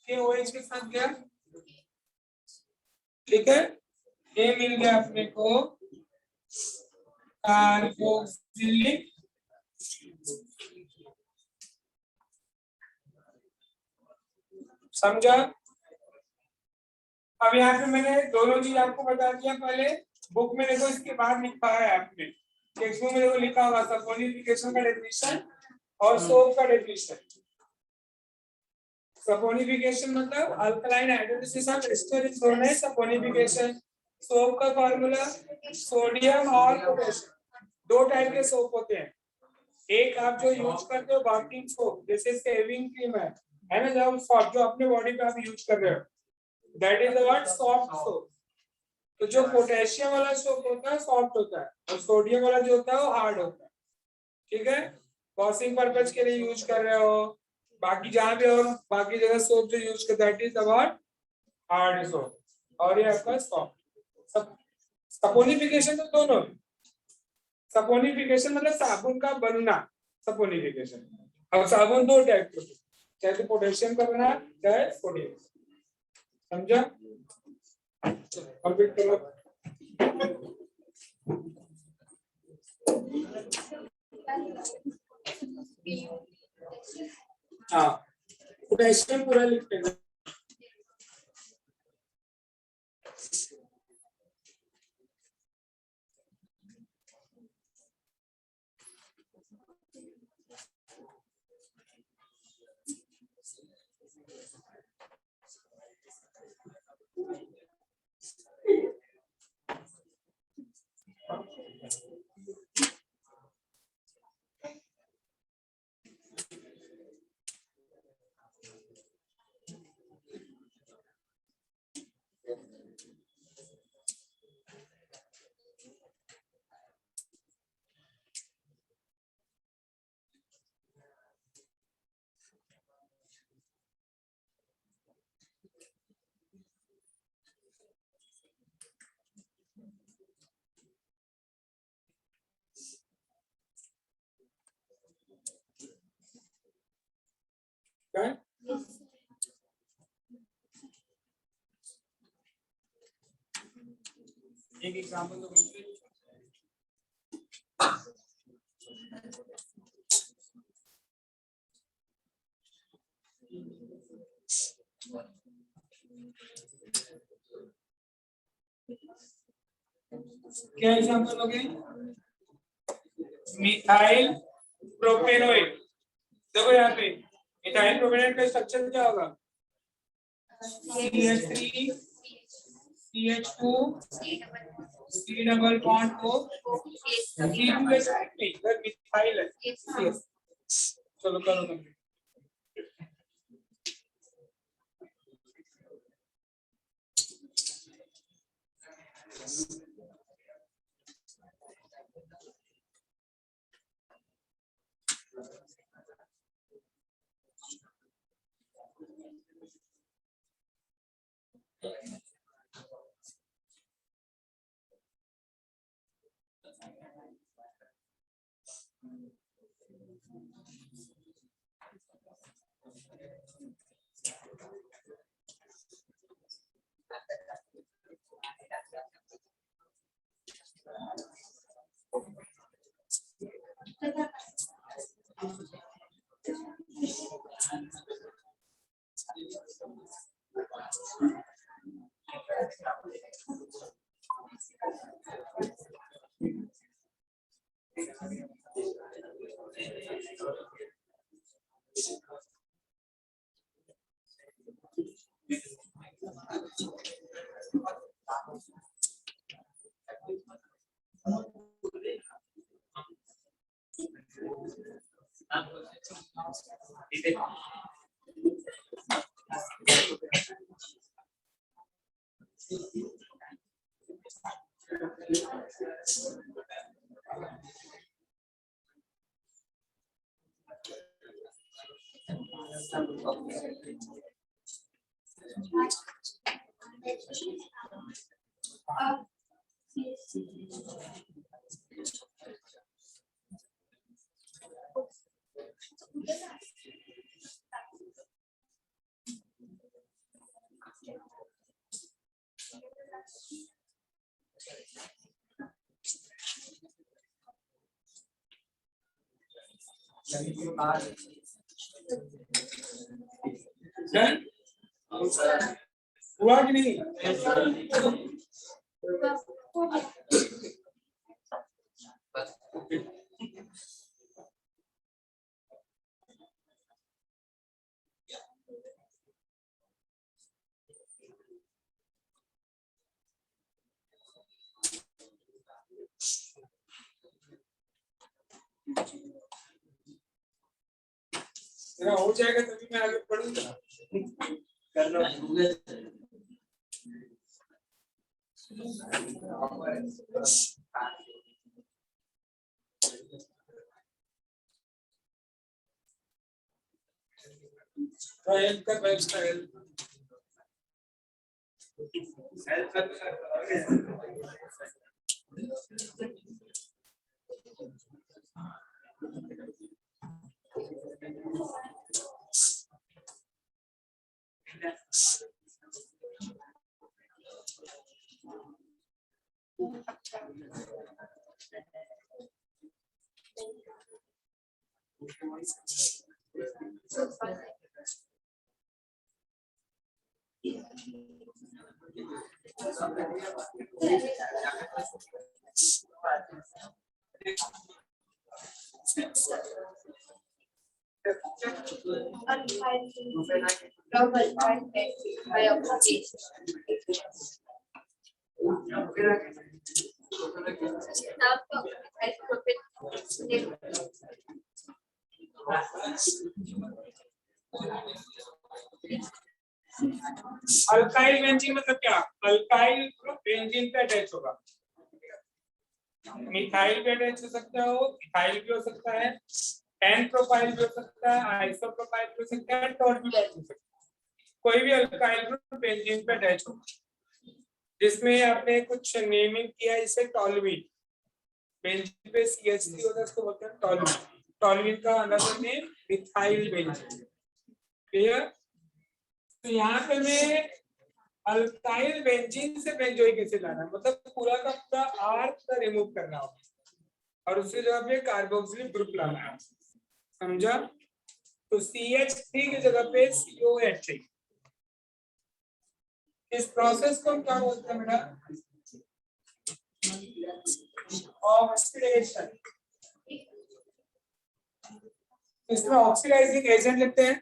S1: KOH के साथ गया, ठीक है, ये मिल गया अपने को कार्बोक्सिलिक समझा। अब यहाँ पे मैंने दोनों चीज आपको बता दिया, पहले बुक में देखो इसके बाद लिखा है आपने, टेक्स्ट बुक में देखो लिखा होगा सपोनिफिकेशन का डेफिनेशन और सोप का डेफिनेशन। सपोनिफिकेशन मतलब alkaline hydrolysis of ester is known as saponification. Soap का फार्मूला सोडियम और पोटेशियम, दो टाइप के सोप होते हैं, एक आप जो यूज करते हो बाथिंग सोप, जैसे सेविंग क्रीम है ना, जब सॉफ्ट जो अपने बॉडी पे आप यूज कर रहे हो, that is what soft soap. तो जो पोटेशियम वाला सोप होता है सॉफ्ट होता है, और सोडियम वाला जो होता है वो हार्ड होता है, ठीक है, वॉशिंग पर्पज के लिए यूज कर रहे हो, बाकी जहां भी और बाकी जगह सोप जो यूज करते हैं that is what hard soap, और ये आपका सॉफ्ट। सपोनिफिकेशन तो दोनों, सपोनिफिकेशन मतलब साबुन का बनना, सपोनिफिकेशन। अब साबुन दो टाइप के, चाहे तो पोटेशियम का बना चाहे सोडियम, समझा। कंप्लीट करो। हाँ, पोटेशियम पूरा लिखते हैं। Right? एक एग्जांपल तो क्या एग्जांपल हो गए? Methyl propanoate. देखो यहाँ पे मिथाइल प्रोपेनोएट का स्ट्रक्चर क्या होगा? CH3 CH2 C double bond को मिथाइल है। चलो करो कंप्लीट। हुआ कि नहीं? तेरा हो जाएगा तभी मैं आगे पढ़ूंगा। करना ट्रायल कर वेब स्टाइल अल्काइल बेंजीन मतलब क्या? अल्काइल ग्रुप बेंजीन पे अटैच होगा। मिथाइल पे अटैच हो सकता है, इथाइल भी हो सकता है, एन प्रोफाइल भी हो सकता है, आइसो प्रोफाइल भी हो सकता है, टॉर्बिडाइल भी हो सकता है। कोई भी अल्काइल ग्रुप बेंजीन पे अटैच होगा। जिसमें आपने कुछ नेमिंग किया, इसे टॉल्यूइन। बेंजीन पे CH3 होता है, उसको बोलते हैं टॉल्यूइन। टॉल्यूइन का another name methyl benzene. Clear? तो यहाँ पे मैं अल्काइल बेंजीन से बेंजोइक एसिड लाना, मतलब पूरा का पूरा आर रिमूव करना होगा और उसके जगह पे कार्बोक्सिलिक ग्रुप लाना है। समझा? तो CH3 की जगह पे COH चाहिए। इस प्रोसेस को हम क्या बोलते हैं बेटा? ऑक्सीडेशन। इसमें ऑक्सीडाइजिंग एजेंट लेते हैं।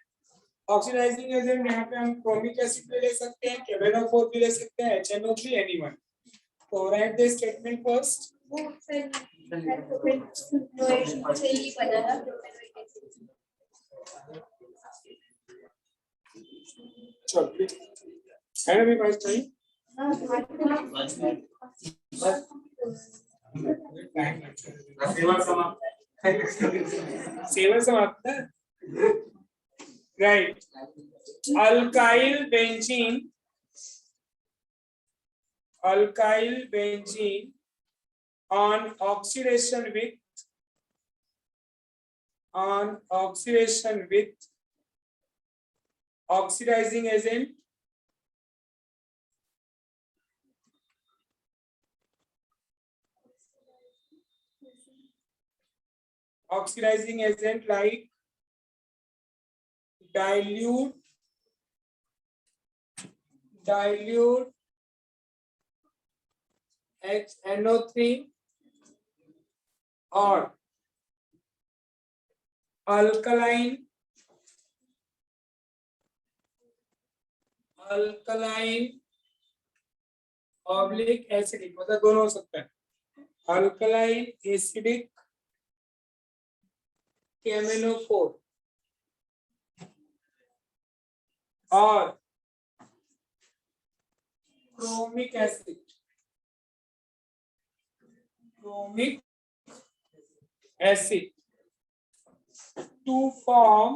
S1: ऑक्सीडाइजिंग एजेंट यहाँ पे हम क्रोमिक एसिड भी ले सकते हैं, KBnO4 भी ले सकते हैं, HNO भी, anyone. तो राइट द स्टेटमेंट फर्स्ट। चलो है ना भी बात सही? सेवा समाप्त है। Right. Alkyl benzene on oxidation with oxidizing agent like dilute HNO3 और alkaline ऑब्लिक एसिडिक, मतलब दोनों हो सकता है। अल्कलाइन एसिडिक KMnO4 और chromic acid to form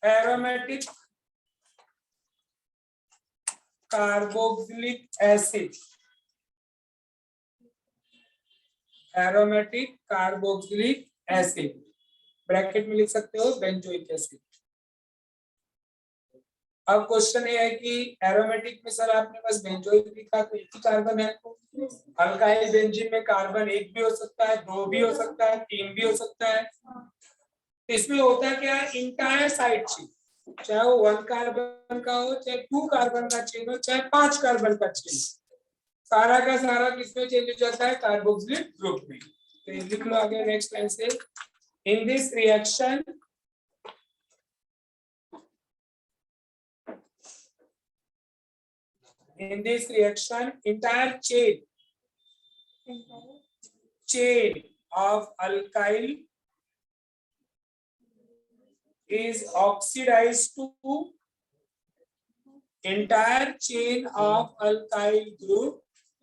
S1: aromatic carboxylic acid, bracket में लिख सकते हो बेंजोइक एसिड। अब क्वेश्चन ये है कि एरोमेटिक में सर आपने बस बेंजोइक लिखा तो एक ही कार्बन है। अल्काइल बेंजीन में कार्बन एक भी हो सकता है, दो भी हो सकता है, तीन भी हो सकता है। इसमें होता क्या है, इंटायर साइड चेन, चाहे वो 1 कार्बन का हो, चाहे 2 कार्बन का चेन हो, चाहे 5 कार्बन का चेन, सारा का सारा किसमें चेंज हो जाता है? कार्बोक्सिलिक ग्रुप में। तो ये लिख लो आगे नेक्स्ट लाइन से, in this reaction entire chain of alkyl is oxidized to entire chain of alkyl group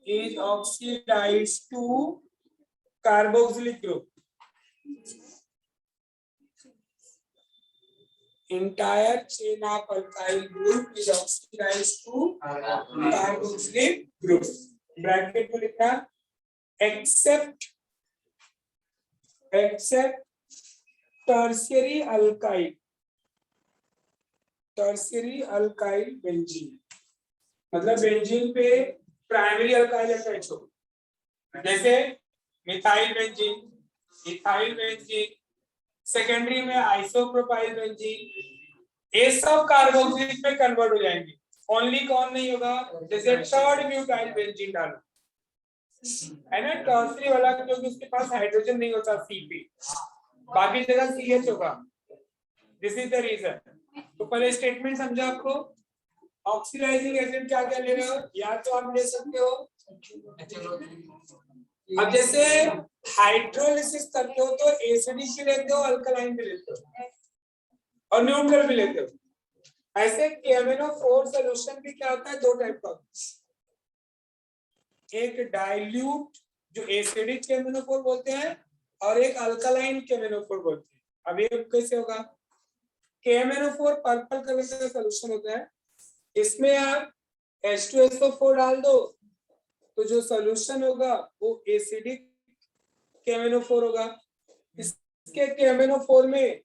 S1: is oxidized to carboxylic group. Entire chain of alkyl group is oxidized to carboxylic group. Bracket में लिखा except tertiary alkyl benzene, मतलब benzene पे primary alkyl attach हो, जैसे methyl benzene, ethyl benzene, secondary में isopropyl benzene, ये सब carboxylic में कन्वर्ट हो जाएंगे। ओनली कौन नहीं होगा? जैसे थर्ड ब्यूटाइल बेंजीन डालो, है ना, टर्सरी वाला, क्योंकि उसके पास हाइड्रोजन नहीं होता सी पे, बाकी जगह CH होगा। This is the reason. तो पहले स्टेटमेंट समझा आपको। ऑक्सीडाइजिंग एजेंट क्या क्या ले रहे हो, या तो आप ले सकते हो, अब जैसे हाइड्रोलिसिस करते हो तो एसिडिक भी लेते हो, अल्कलाइन भी लेते हो और न्यूट्रल भी लेते हो। ऐसे KMnO4 सॉल्यूशन भी क्या होता है, दो टाइप का, एक डाइल्यूट जो एसिडिक KMnO4 बोलते हैं और एक अल्कलाइन KMnO4 बोलते हैं। अब ये कैसे होगा, KMnO4 पर्पल कलर का सॉल्यूशन होता है, इसमें आप H2SO4 डाल दो तो जो सॉल्यूशन होगा वो एसिडिक KMnO4 होगा। इसके KMnO4 में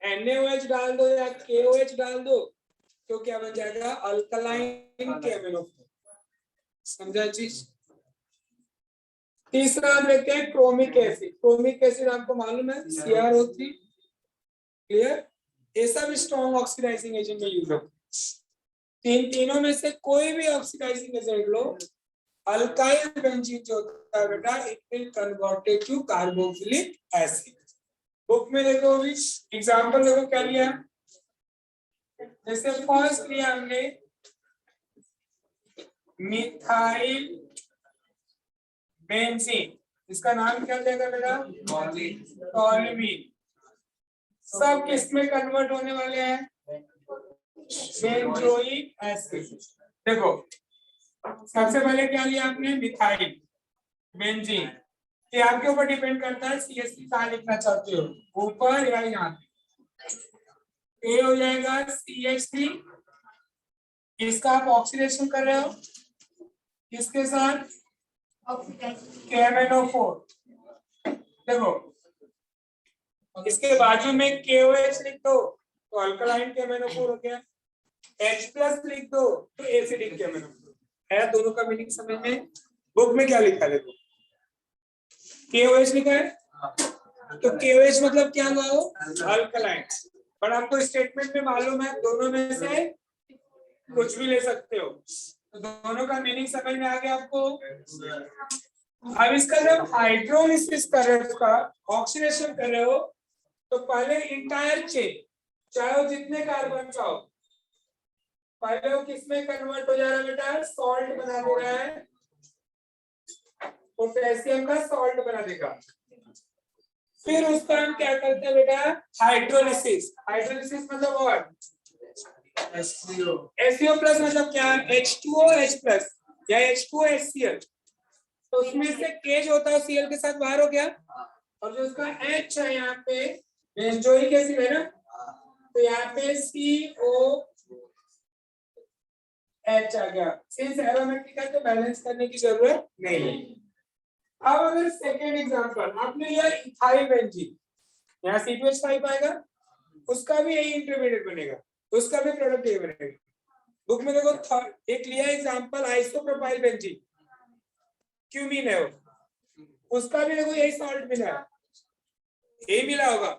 S1: NaOH डाल दो या KOH डाल दो तो क्या बन जाएगा, अल्कलाइन KMnO4। समझा चीज। तीसरा हम देखते हैं क्रोमिक एसिड। क्रोमिक एसिड आपको मालूम है CrO3, क्लियर, ये सब स्ट्रॉन्ग ऑक्सीडाइजिंग एजेंट में यूज होता है। तीनों में से कोई भी ऑक्सीडाइजिंग एजेंट लो, अल्काइल बेंजीन जो होता है बेटा, it will converted to carboxylic acid. Book में देखो, अभी एग्जांपल देखो क्या लिया, जैसे फर्स्ट लिया हमने मिथाइल बेंजीन, इसका नाम क्या देगा बेटा, टॉल्यूमीन। सब किसमें कन्वर्ट होने वाले हैं, बेंजोइक एसिड। देखो सबसे पहले क्या लिया आपने, मिथाइल बेंजीन, ये आपके ऊपर डिपेंड करता है CH3 कहाँ लिखना चाहते हो, ऊपर या यहाँ पे। ए हो जाएगा CH3, इसका आप ऑक्सीडेशन कर रहे हो, किसके साथ, KMnO4। देखो इसके बाजू में KOH लिख दो तो अल्कलाइन KMnO4 हो गया, H+ लिख दो तो एसिडिक KMnO4 है। दोनों का मीनिंग समझ में। बुक में क्या लिखा है, देखो KOH लिखा है, तो KOH मतलब क्या हुआ, वो अल्कलाइन। पर आपको स्टेटमेंट में मालूम है दोनों में से कुछ भी ले सकते हो, तो दोनों का मीनिंग समझ में आ गया आपको। अब इसका जब हाइड्रोलिसिस कर रहे हो, उसका ऑक्सीडेशन कर रहे हो, तो पहले इंटायर चेन, चाहे वो जितने कार्बन का हो, पहले वो किसमें कन्वर्ट हो जा रहा है बेटा, सॉल्ट बना दे रहा है, पोटेशियम का सॉल्ट बना देगा। फिर उसका हम क्या करते हैं बेटा, हाइड्रोलिसिस। हाइड्रोलिसिस मतलब और HCO प्लस मतलब क्या, H2OH+ या H2HCl, तो उसमें से K जो होता है Cl के साथ बाहर हो गया, और जो उसका H है यहाँ पे बेंजोइक एसिड है ना, तो यहाँ पे COH आ गया। सिंस एरोमेटिक है तो बैलेंस करने की जरूरत नहीं है। अब अगर सेकेंड एग्जांपल आपने लिया इथाइल बेंजीन, यहाँ C2H5 आएगा, उसका भी यही इंटरमीडिएट बनेगा, उसका भी प्रोडक्ट यही बनेगा। बुक में देखो एक लिया एग्जांपल आइसोप्रोपाइल बेंजीन, क्यूमीन है वो, उसका भी देखो यही सॉल्ट मिला है, यही मिला होगा।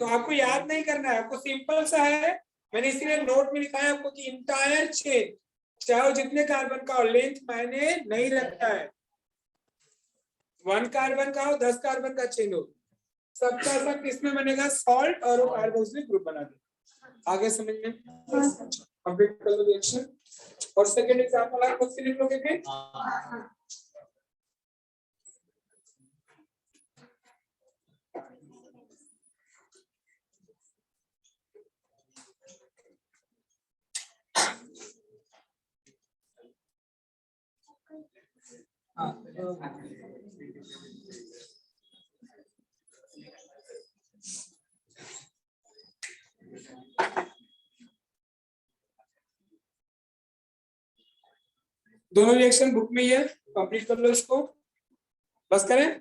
S1: तो आपको याद नहीं करना है, आपको सिंपल सा है, मैंने इसीलिए नोट में लिखा है आपको कि इंटायर चेन, चाहे जितने कार्बन का हो, लेंथ मायने नहीं रखता है, 1 कार्बन का हो 10 कार्बन का चेन हो, सबका सब किसमें बनेगा, सॉल्ट, और वो कार्बोक्सिलिक ग्रुप बना देगा। आगे समझ में कंप्लीट कर लो रिएक्शन। और सेकंड एग्जांपल आप खुद से लिख लोगे फिर। दोनों रिएक्शन बुक में ही है, कंप्लीट कर लो इसको, बस करें।